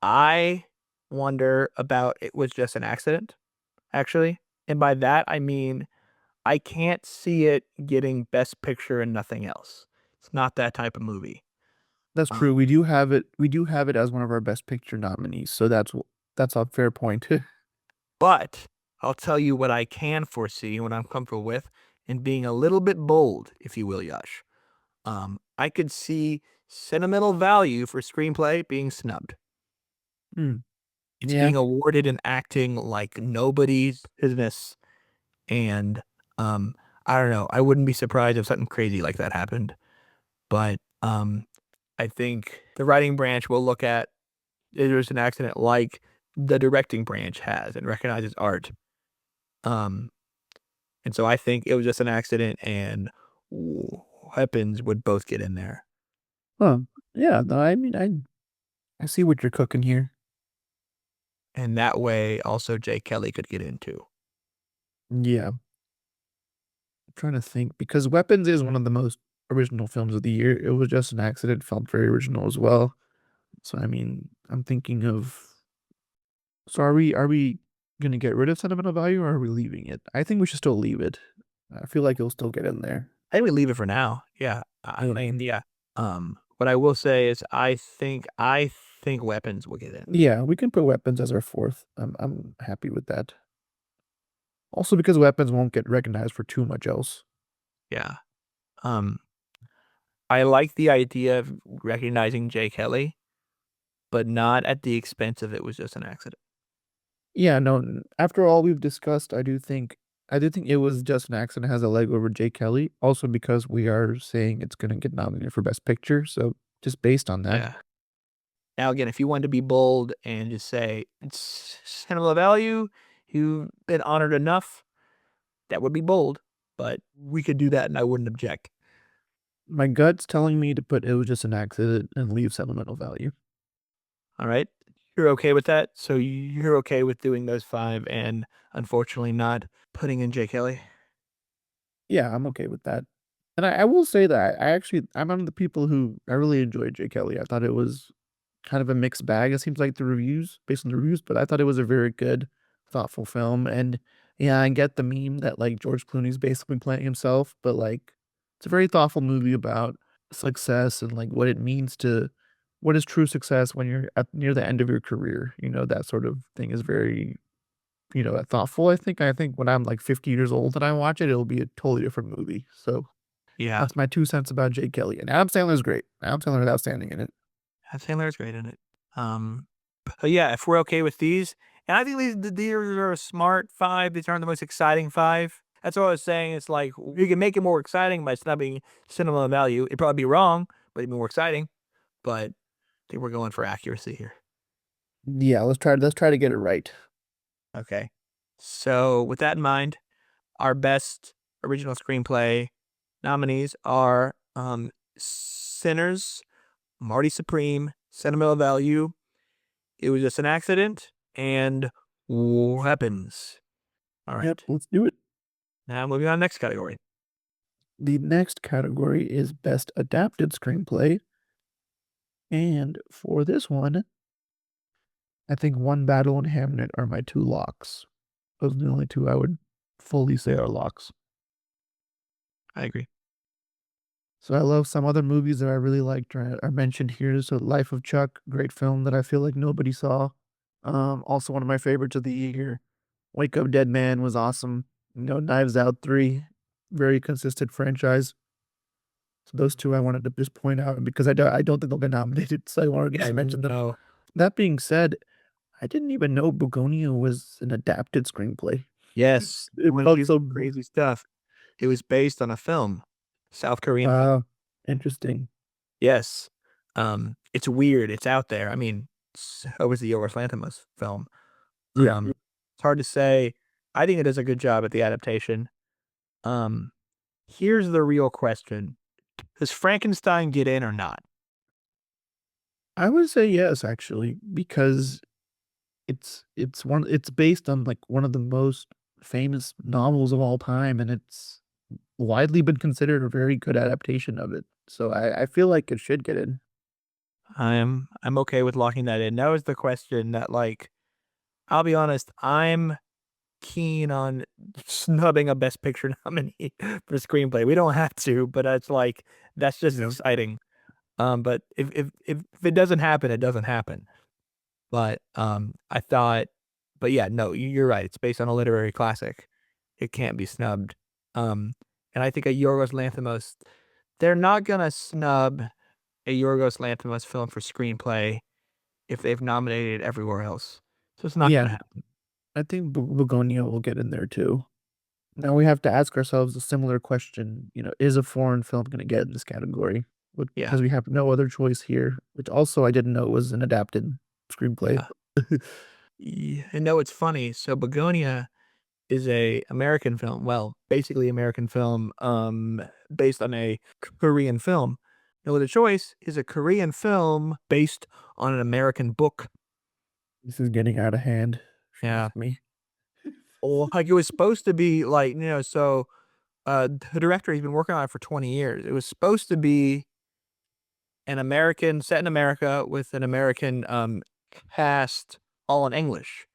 I wonder about it was just an accident, actually. And by that, I mean, I can't see it getting Best Picture and nothing else. It's not that type of movie. That's true. We do have it. We do have it as one of our Best Picture nominees. So that's a fair point. But I'll tell you what I can foresee and what I'm comfortable with, and being a little bit bold, if you will, Yash. I could see Sentimental Value for screenplay being snubbed. It's Yeah. being awarded in acting like nobody's business. And I don't know. I wouldn't be surprised if something crazy like that happened. But I think the writing branch will look at there's an accident like the directing branch has and recognizes art. And so I think it was just an accident and Weapons would both get in there. Huh. Yeah. No, I mean, I see what you're cooking here. And that way also Jay Kelly could get into. Yeah. I'm trying to think because Weapons is one of the most original films of the year. It was just an accident. Felt very original as well. So I mean, I'm thinking of. So are we gonna get rid of Sentimental Value or are we leaving it? I think we should still leave it. I feel like it'll still get in there. I think we leave it for now. Yeah. I mean, yeah. What I will say is I think weapons will get in. Yeah, we can put weapons as our fourth. I'm happy with that. Also because weapons won't get recognized for too much else. Yeah. Um, I like the idea of recognizing Jay Kelly, but not at the expense of it was just an accident. Yeah, no, after all we've discussed, I do think It Was Just an Accident has a leg over Jay Kelly, also because we are saying it's gonna get nominated for Best Picture, so just based on that. Yeah. Now, again, if you wanted to be bold and just say it's sentimental value, you've been honored enough, that would be bold, but we could do that and I wouldn't object. My gut's telling me to put It Was Just an Accident and leave sentimental value. All right. You're okay with that? So you're okay with doing those five and unfortunately not putting in Jay Kelly? Yeah, I'm okay with that. And I will say that I'm one of the people who I really enjoyed Jay Kelly. I thought it was kind of a mixed bag, it seems like the reviews based on the reviews, but I thought it was a very good, thoughtful film, and, yeah, I get the meme that, like, George Clooney's basically playing himself, but, like, it's a very thoughtful movie about success and, like, what is true success when you're at near the end of your career, that sort of thing is very, thoughtful, I think when I'm, like, 50 years old and I watch it, it'll be a totally different movie, so Yeah. that's my 2 cents about Jake Kelly, and Adam Sandler's great. Adam Sandler is outstanding in it. Adam Sandler's great in it. Um, but yeah, if we're okay with these, and I think these are a smart five. These aren't the most exciting five. That's what I was saying. It's like you can make it more exciting by snubbing cinema value. It'd probably be wrong, but it'd be more exciting. But I think we're going for accuracy here. Yeah, let's try to get it right. Okay. So with that in mind, our best original screenplay nominees are Sinners, Marty Supreme, Sentimental Value, It Was Just an Accident, and Weapons. All Yep, right. let's do it. Now moving on to the next category. The next category is Best Adapted Screenplay, and for this one, I think One Battle and Hamnet are my 2 locks. Those are the only 2 I would fully say are locks. I agree. So I love some other movies that I really liked are mentioned here. So Life of Chuck, great film that I feel like nobody saw. Also one of my favorites of the year. Wake Up Dead Man was awesome. Knives Out 3, very consistent franchise. So those 2 I wanted to just point out because I don't think they'll get nominated, so I wanted to just mention them. No. That being said, I didn't even know Begonia was an adapted screenplay. Yes. It When felt you so crazy stuff. It was based on a film, South Korean film. interesting. Yes. It's weird. It's out there. I mean, so was the Yorgos Lanthimos film. Yeah. It's hard to say. I think it does a good job at the adaptation. Um, Here's the real question. Does Frankenstein get in or not? I would say yes, actually, because it's based on, like, one of the most famous novels of all time, and it's widely been considered a very good adaptation of it. So I feel like it should get in. I'm okay with locking that in. That was the question that, like, I'll be honest, I'm keen on snubbing a Best Picture nominee for screenplay. We don't have to, but it's like that's just exciting. But if it doesn't happen, it doesn't happen. But I thought, but yeah, no, you're right. It's based on a literary classic. It can't be snubbed. Um, and I think a Yorgos Lanthimos, they're not gonna snub a Yorgos Lanthimos film for screenplay if they've nominated everywhere else. So it's not Yeah, gonna happen. I think Begonia will get in there too. Now we have to ask ourselves a similar question, is a foreign film gonna get in this category? Yeah, Because we have no other choice here, which also I didn't know was an adapted screenplay. yeah. And no, it's funny. So Begonia is a American film. Well, basically American film, based on a Korean film. No Other Choice is a Korean film based on an American book. This is getting out of hand. Yeah. Trust me. Well, like it was supposed to be like, so the director he's been working on it for 20 years. It was supposed to be an American set in America with an American cast all in English.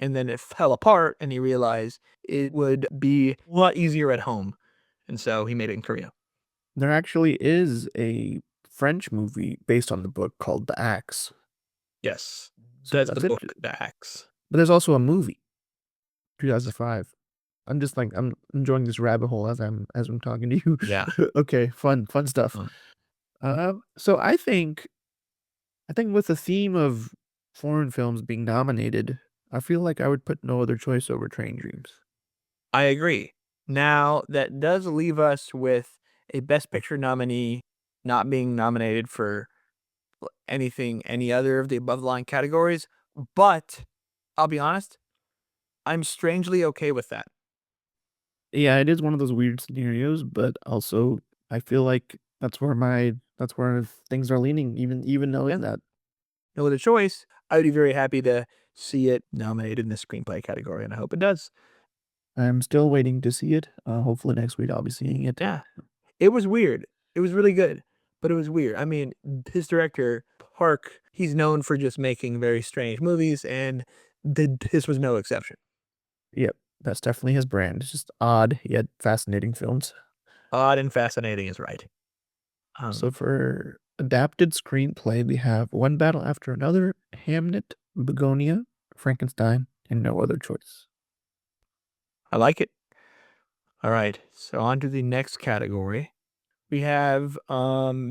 And then it fell apart and he realized it would be a lot easier at home. And so he made it in Korea. There actually is a French movie based on the book called The Axe. Yes, So that's that's the it. book, The Axe. But there's also a movie, 2005. I'm enjoying this rabbit hole as I'm talking to you. Yeah. Okay, fun stuff. Mm. So I think with the theme of foreign films being nominated, I feel like I would put no other choice over Train Dreams. I agree. Now, that does leave us with a Best Picture nominee not being nominated for anything, any other of the above the line categories, but I'll be honest, I'm strangely okay with that. Yeah, it is one of those weird scenarios, but also I feel like that's where things are leaning, even knowing Yeah. that. No other choice. I would be very happy to see it nominated in the screenplay category, and I hope it does. I'm still waiting to see it. Hopefully next week I'll be seeing it. Yeah. It was weird. It was really good, but it was weird. I mean, his director, Park, he's known for just making very strange movies, and this was no exception. Yep, that's definitely his brand. It's just odd yet fascinating films. Odd and fascinating is right. So Um, for adapted screenplay, we have One Battle After Another, Hamnet, Begonia, Frankenstein, and No Other Choice. I like it. All right, so on to the next category. We have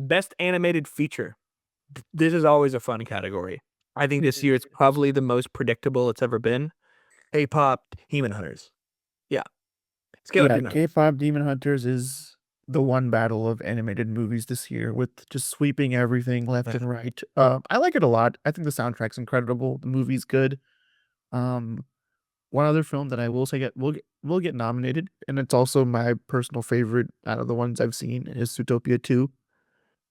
best animated feature. This is always a fun category. I think this year it's probably the most predictable it's ever been. K-pop Demon Hunters. Yeah, Scale Up Yeah, Demon Hunters. K-pop Demon Hunters is the one battle of animated movies this year with just sweeping everything left Yeah. and right. I like it a lot. I think the soundtrack's incredible. The movie's good. Um, One other film that I will say will get nominated, and it's also my personal favorite out of the ones I've seen, is Zootopia 2.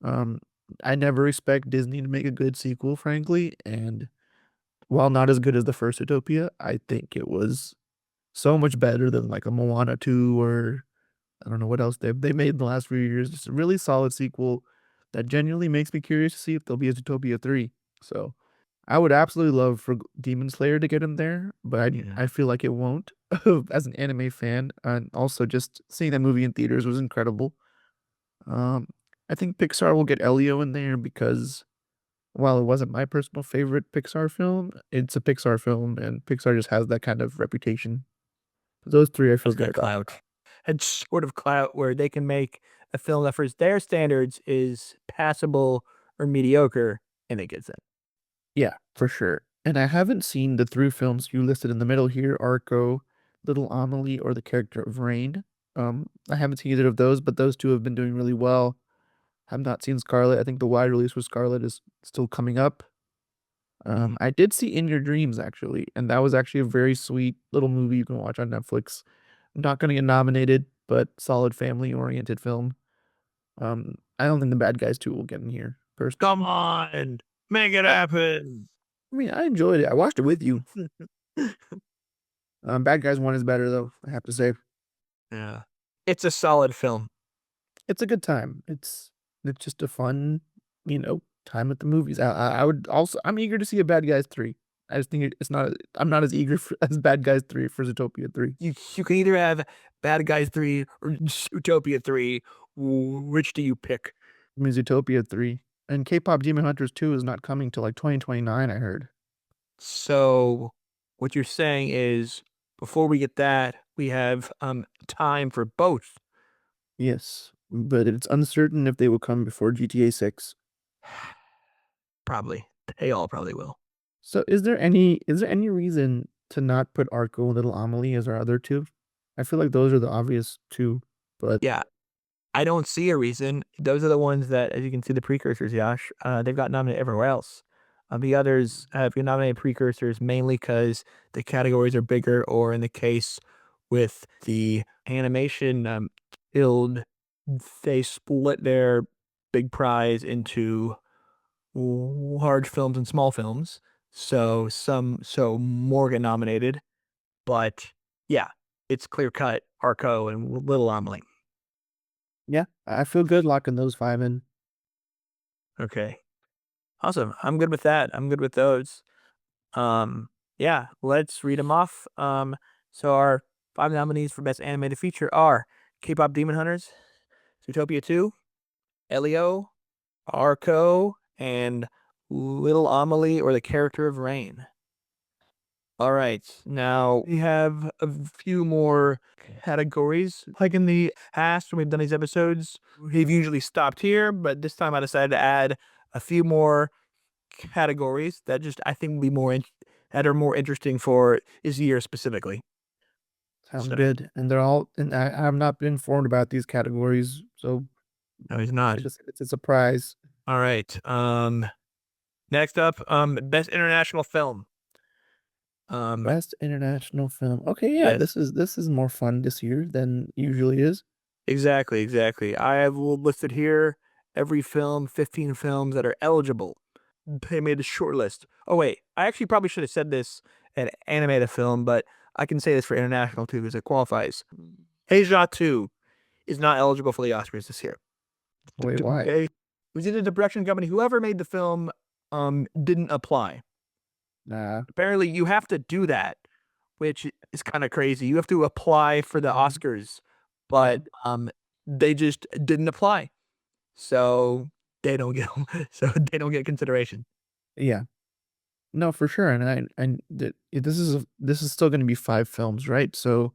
Um, I never expect Disney to make a good sequel, frankly, and while not as good as the first Zootopia, I think it was so much better than like a Moana 2 or I don't know what else they made in the last few years. Just a really solid sequel that genuinely makes me curious to see if there'll be a Zootopia 3. So I would absolutely love for Demon Slayer to get in there, but I Yeah. feel like it won't as an anime fan. And also just seeing that movie in theaters was incredible. Um, I think Pixar will get Elio in there because while it wasn't my personal favorite Pixar film, it's a Pixar film, and Pixar just has that kind of reputation. Those three I feel That's good got about. clout. And sort of clout where they can make a film that for their standards is passable or mediocre, and it gets in. Yeah, for sure. And I haven't seen the 3 films you listed in the middle here, Arco, Little Amelie, or The Character of Rain. I haven't seen either of those, but those 2 have been doing really well. Have not seen Scarlet. I think the wide release for Scarlet is still coming up. Mhm. I did see In Your Dreams, actually, and that was actually a very sweet little movie you can watch on Netflix. Not gonna get nominated, but solid family-oriented film. I don't think The Bad Guys 2 will get in here first. Come on, make it happen. I mean, I enjoyed it. I watched it with you. Bad Guys 1 is better, though, I have to say. Yeah. It's a solid film. It's a good time. It's just a fun, time at the movies. I would also I'm eager to see a Bad Guys 3. I just think it's not I'm not as eager for as Bad Guys 3 for Zootopia 3. You can either have Bad Guys 3 or Zootopia 3. Which do you pick? I mean, Zootopia 3. And K-pop Demon Hunters 2 is not coming till, like, 2029, I heard. So, what you're saying is, before we get that, we have, time for both. Yes, but it's uncertain if they will come before GTA 6. Probably. They all probably will. So is there any reason to not put Arco and Little Amelie as our other 2? I feel like those are the obvious 2, but Yeah, I don't see a reason. Those are the ones that, as you can see, the precursors, Yash, they've got nominated everywhere else. The others have been nominated precursors mainly because the categories are bigger, or in the case with the animation guild, they split their big prize into large films and small films. So more get nominated, but yeah, it's clear cut Arco and Little Amelie. yeah, I feel good locking those 5 in. Okay. Awesome. I'm good with that. I'm good with those. Um, yeah, let's read them off. So our 5 nominees for Best Animated Feature are K-pop Demon Hunters, Zootopia 2, Elio, Arco, and Little Amelie, or the character of Rain. All right, now we have a few more categories. Like in the past, when we've done these episodes, we've usually stopped here, but this time I decided to add a few more categories that just I think will be that are more interesting for this year specifically. Sounds So, good. And they're all, and I've not been informed about these categories, so no, he's not. it's a surprise. All right. Next up, best international film. Best international film. Okay, yeah, Yes, this is more fun this year than usually is. exactly. I have listed here every film, 15 films that are eligible. They made a short list. Oh wait, I actually probably should have said this and animated film, but I can say this for international too because it qualifies. Asia 2 is not eligible for the Oscars this year. Wait, why? Okay. It was either the production company, whoever made the film, didn't apply. Nah. Apparently, you have to do that, which is kind of crazy. You have to apply for the Oscars, but they just didn't apply, so they don't get they don't get consideration. Yeah. No, for sure. This is still going to be 5 films, right? So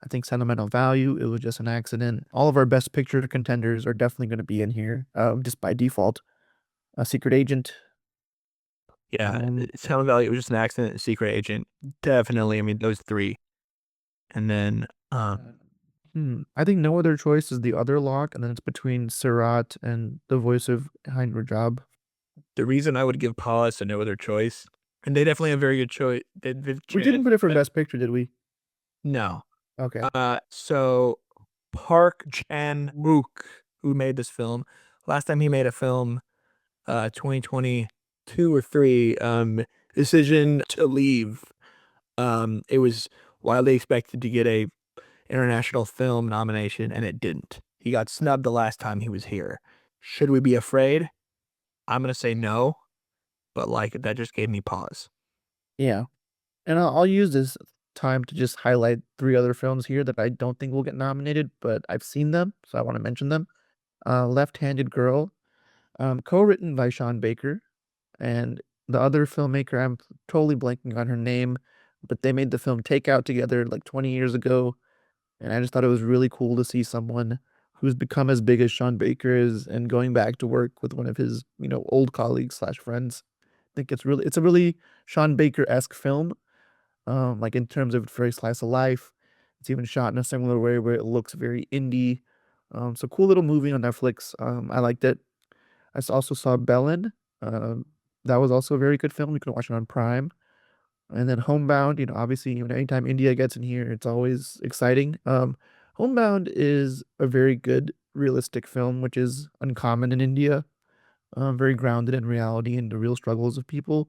I think sentimental value, it was just an accident. All of our best picture contenders are definitely going to be in here, just by default. A Secret Agent. Yeah, Um, Silent Valley, it was just an accident. Secret Agent, definitely. I mean, those three, and then I think No Other Choice is the other lock, and then it's between Sirat and the voice of Hein Rajab. the reason I would give Paulus a No Other Choice, and they definitely have a very good choice. We didn't put it for best picture, did we? No. Okay. So Park Chan-wook, who made this film, last time he made a film, 2022 or 3, Decision to Leave. It was widely expected to get a international film nomination, and it didn't. He got snubbed the last time he was here. Should we be afraid? I'm gonna say no, but like that just gave me pause. Yeah. And I'll use this time to just highlight 3 other films here that I don't think will get nominated, but I've seen them, so I wanna mention them. Left-Handed Girl, co-written by Sean Baker, and the other filmmaker, I'm totally blanking on her name, but they made the film Takeout together, like, 20 years ago, and I just thought it was really cool to see someone who's become as big as Sean Baker is and going back to work with one of his, old colleagues/friends. I think it's a really Sean Baker-esque film, like, in terms of it's very slice of life. It's even shot in a similar way where it looks very indie. So cool little movie on Netflix. I liked it. Also saw Bellin. Um, that was also a very good film. You can watch it on Prime. And then Homebound, obviously, anytime India gets in here, it's always exciting. Homebound is a very good realistic film, which is uncommon in India. Very grounded in reality and the real struggles of people.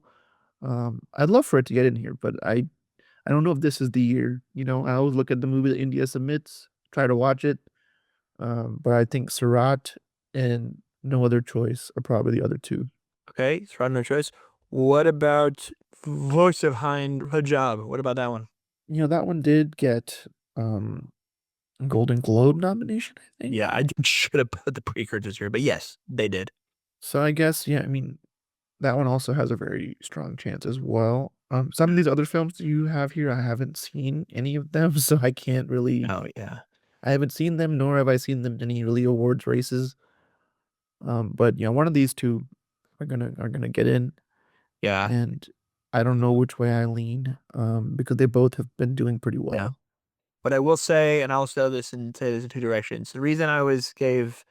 I'd love for it to get in here, but I don't know if this is the year. I always look at the movie that India submits, try to watch it. But I think Surat and No Other Choice are probably the other two. Okay, it's no choice. What about Voice of Hind Rajab? What about that one? That one did get a Golden Globe nomination, I think. Yeah, I should have put the precursors here, but yes, they did. So I guess, yeah, I mean, that one also has a very strong chance as well. Some of these other films that you have here, I haven't seen any of them, so I can't really. Oh yeah, I haven't seen them, nor have I seen them in any really awards races. But one of these two are gonna get in, yeah, and I don't know which way I lean, because they both have been doing pretty yeah. well. But I will say, and I'll say this in two directions. The reason I always gave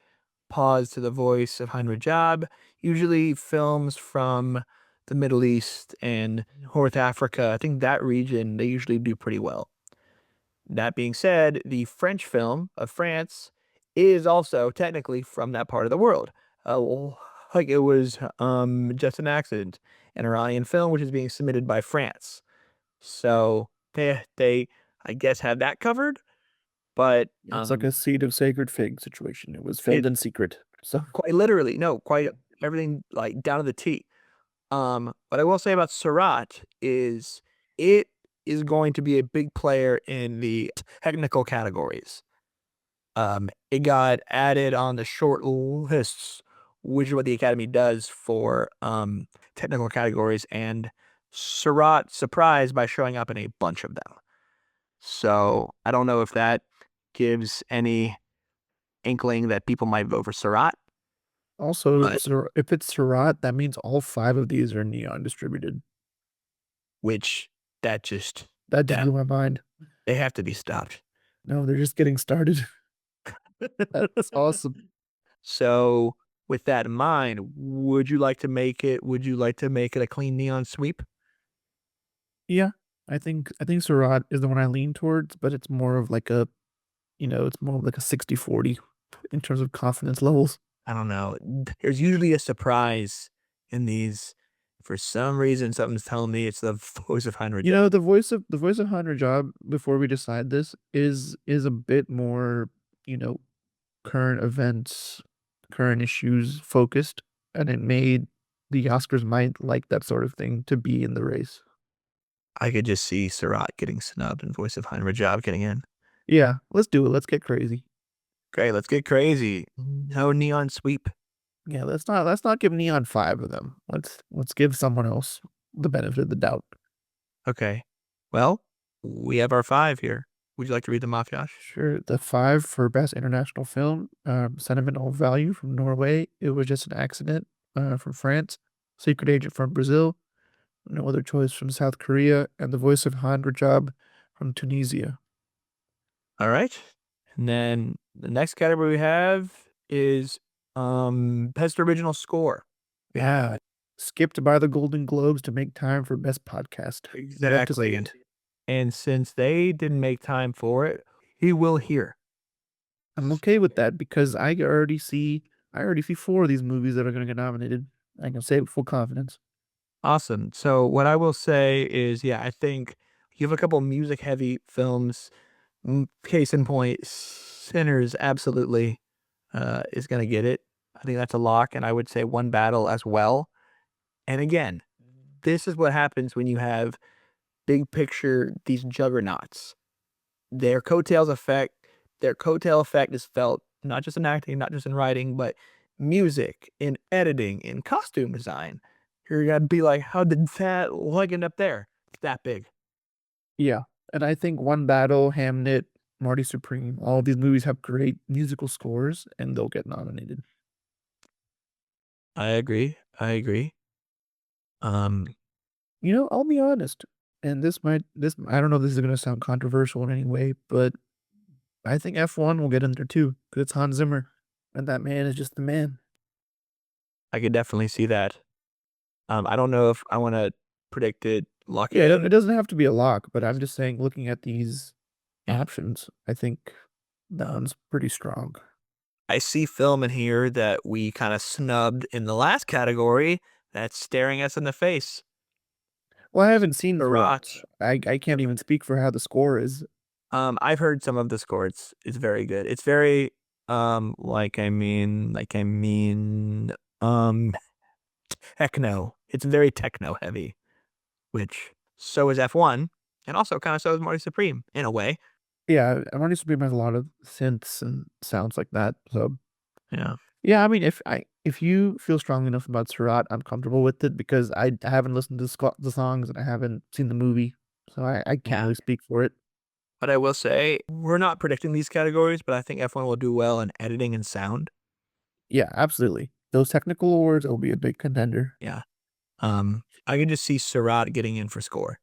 pause to the voice of Hind Rajab, usually films from the Middle East and North Africa, I think that region, they usually do pretty well. That being said, the French film of France is also technically from that part of the world. Like it was just an accident, an Iranian film which is being submitted by France. So they I guess have that covered, but It's like a Seed of Sacred Fig situation. It was filmed it in secret. So quite literally, no, quite everything like down to the T. What I will say about Surat is it is going to be a big player in the technical categories. It got added on the short lists, which is what the Academy does for technical categories, and Surratt surprised by showing up in a bunch of them. So I don't know if that gives any inkling that people might vote for Surratt, Also, but if it's Surratt, that means all 5 of these are neon distributed. which that just That just that blew my mind. they have to be stopped. No, they're just getting started. That's awesome. So with that in mind, would you like to make it? Would you like to make it a clean neon sweep? Yeah, I think Surratt is the one I lean towards, but it's more of like a, it's more of like a 60-40 in terms of confidence levels. I don't know. There's usually a surprise in these. For some reason, something's telling me it's the voice of Heinrich. The voice of Hunter Job, before we decide this, is a bit more, you know, current events, current issues focused, and it made the Oscars might like that sort of thing to be in the race. I could just see Surratt getting snubbed and voice of Heinrich Job getting in. Yeah, let's do it. Let's get crazy. Okay, let's get crazy. No neon sweep. Yeah, let's not give Neon 5 of them. Let's give someone else the benefit of the doubt. Okay. Well, we have our 5 here. Would you like to read them off, Josh? Sure, the 5 for Best International Film, Sentimental Value from Norway, It Was Just an Accident, from France, Secret Agent from Brazil, No Other Choice from South Korea, and The Voice of Hand Job from Tunisia. All right. And then the next category we have is best original score. Yeah, skipped by the Golden Globes to make time for Best Podcast. You have to see it. And since they didn't make time for it, he will hear. I'm okay with that because I already see 4 of these movies that are gonna get nominated. I can say it with full confidence. Awesome. So what I will say is, yeah, I think you have a couple music heavy films. Case in point, Sinners absolutely is going to get it. I think that's a lock, and I would say One Battle as well. And again, this is what happens when you have big picture these juggernauts. Their their coattail effect is felt not just in acting, not just in writing, but music, in editing, in costume design. You're gonna be like, how did that leg end up there? It's that big. Yeah, and I think One Battle, Hamnet, Marty Supreme, all of these movies have great musical scores, and they'll get nominated. I agree. I agree. Um, I'll be honest, and this I don't know if this is gonna sound controversial in any way, but I think F1 will get in there too, because it's Hans Zimmer, and that man is just the man. I could definitely see that. I don't know if I want to predict it, lock Yeah, it it in. doesn't have to be a lock, but I'm just saying looking at these options, I think that one's pretty strong. I see film in here that we kind of snubbed in the last category that's staring us in the face. Well, I haven't seen the Barat. films. I can't even speak for how the score is. I've heard some of the score. It's very good. It's very um techno. It's very techno heavy, which so is F1, and also kind of so is Marty Supreme in a way. Yeah, Marty Supreme has a lot of synths and sounds like that, so Yeah. yeah, I mean, if you feel strongly enough about Surat, I'm comfortable with it because I haven't listened to the songs and I haven't seen the movie, so I can't Yeah. really speak for it. But I will say we're not predicting these categories, but I think F1 will do well in editing and sound. Yeah, absolutely. Those technical awards will be a big contender. Yeah. I can just see Surratt getting in for score.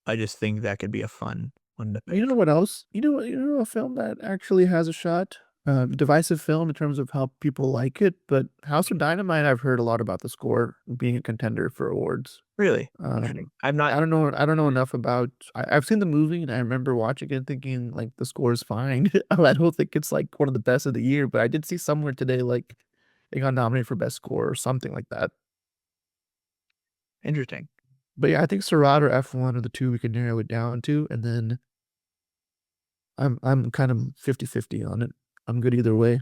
I just think that could be a fun one to You pick. know what else? You know a film that actually has a shot? Divisive film in terms of how people like it, but House of Dynamite, I've heard a lot about the score being a contender for awards. Really Um, interesting. I'm not I don't know enough about. I've seen the movie and I remember watching it thinking like the score is fine. I don't think it's like one of the best of the year, but I did see somewhere today like they got nominated for best score or something like that. interesting. But yeah, I think Seurat or F1 are the 2 we can narrow it down to, and then I'm kind of 50-50 on it. I'm good either way.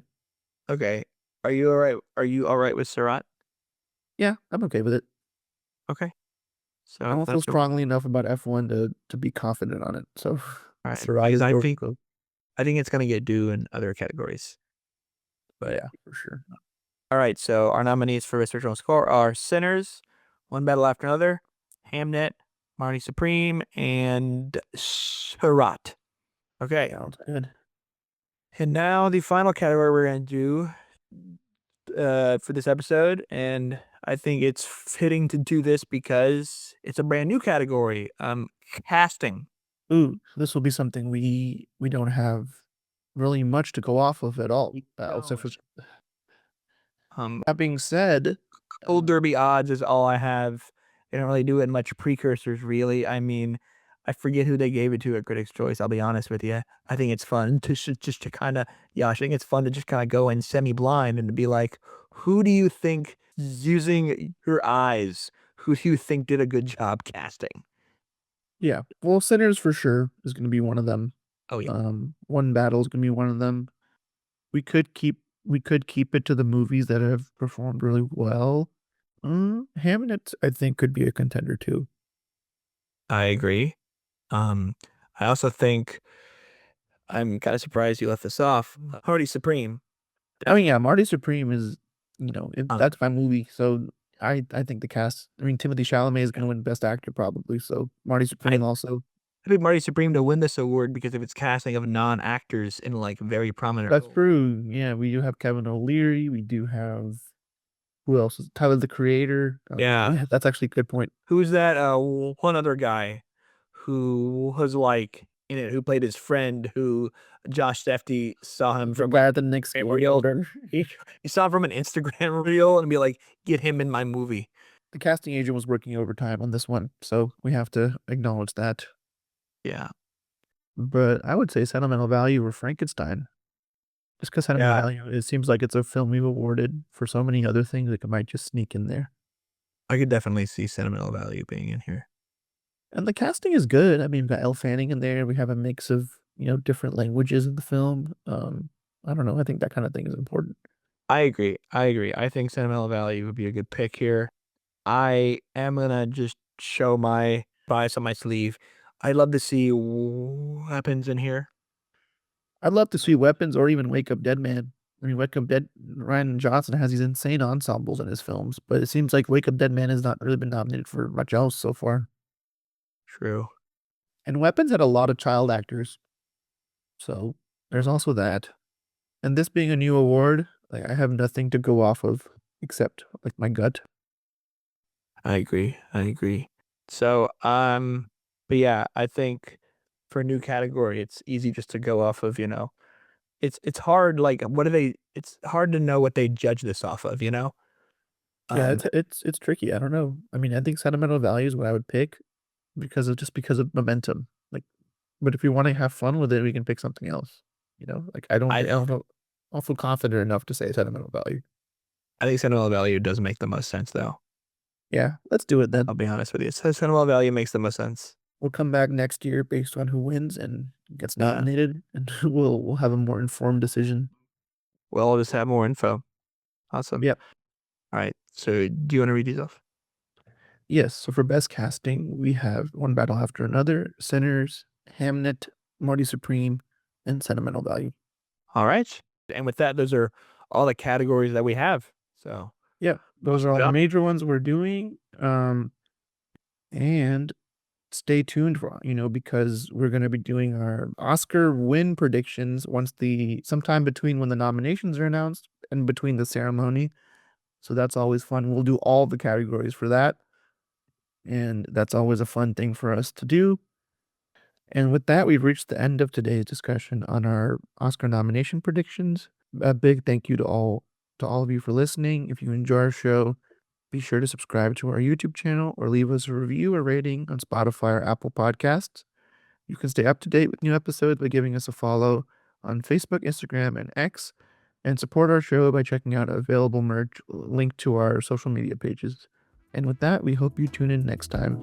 Okay. Are you all right? Are you all right with Surratt? Yeah, I'm okay with it. Okay. I So don't feel that's all strongly enough about F1 to be confident on it. So right. Seurat Because is I your think go. I think it's gonna get due in other categories. But Yeah, for sure. all right, so our nominees for Best Original Score are Sinners, One Battle After Another, Hamnet, Marty Supreme, and Seurat. Okay, Sounds good. and now the final category we're going to do for this episode, and I think it's fitting to do this because it's a brand new category. Casting. Ooh, this will be something we don't have really much to go off of at all. Except for that being said, Old Derby odds is all I have. They don't really do it much precursors, really. I mean, I forget who they gave it to at Critics' Choice. I'll be honest with you. I think it's fun to just to kind of, I think it's fun to just kind of go in semi-blind and to be like, who do you think, using your eyes, who do you think did a good job casting? yeah, well, Sinners for sure is going to be one of them. Oh yeah, One Battle is going to be one of them. We could keep it to the movies that have performed really well. Hamnet, I think, could be a contender too. I agree. I also think I'm kind of surprised you left this off. Hardy Supreme. I mean, yeah, Marty Supreme is, Um, that's my movie. So I think the cast. I mean, Timothy Chalamet is going to win Best Actor probably. So Marty Supreme also. I picked Marty Supreme to win this award because of its casting of non-actors in like very prominent That's roles. true. Yeah, we do have Kevin O'Leary. We do have who else? Tyler the Creator. Yeah. That's actually a good point. Who's that? One other guy who was like in it, who played his friend, who Josh Sefty saw him from Glad the Knicks a reel. He saw him from an Instagram reel and be like, get him in my movie. The casting agent was working overtime on this one, so we have to acknowledge that. Yeah. But I would say Sentimental Value or Frankenstein. Just because Sentimental Yeah. Value, it seems like it's a film we've awarded for so many other things that it might just sneak in there. I could definitely see sentimental value being in here. And the casting is good. I mean, we've got Elle Fanning in there. We have a mix of, different languages in the film. I don't know. I think that kind of thing is important. I agree. I think sentimental value would be a good pick here. I am gonna just show my bias on my sleeve. I'd love to see weapons in here. I'd love to see Weapons or even Wake Up Dead Man. I mean, Wake Up Dead, Ryan Johnson has these insane ensembles in his films, but it seems like Wake Up Dead Man has not really been nominated for much else so far. True. And Weapons had a lot of child actors. So there's also that. And this being a new award, like I have nothing to go off of except like my gut. I agree. So, but yeah, I think for a new category, it's easy just to go off of, it's hard. Like, it's hard to know what they judge this off of, Yeah, Um, it's tricky. I don't know. I mean, I think Sentimental Value is what I would pick because of momentum. Like, but if we want to have fun with it, we can pick something else. Like I don't know. I don't feel confident enough to say Sentimental Value. I think sentimental value does make the most sense, though. Yeah, let's do it then. I'll be honest with you. So sentimental value makes the most sense. We'll come back next year based on who wins and gets Yeah. nominated, and we'll have a more informed decision. Well, I'll just have more info. Awesome. Yep. All right. So, do you want to read these off? Yes. So for best casting, we have One Battle After Another, Sinners, Hamnet, Marty Supreme, and Sentimental Value. All right. And with that, those are all the categories that we have. So, Yeah, those are all the major ones we're doing. And stay tuned for, because we're going to be doing our Oscar win predictions sometime between when the nominations are announced and between the ceremony. So that's always fun. We'll do all the categories for that. And that's always a fun thing for us to do. And with that, we've reached the end of today's discussion on our Oscar nomination predictions. A big thank you to all of you for listening. If you enjoy our show, be sure to subscribe to our YouTube channel or leave us a review or rating on Spotify or Apple Podcasts. You can stay up to date with new episodes by giving us a follow on Facebook, Instagram, and X, and support our show by checking out available merch linked to our social media pages. And with that, we hope you tune in next time.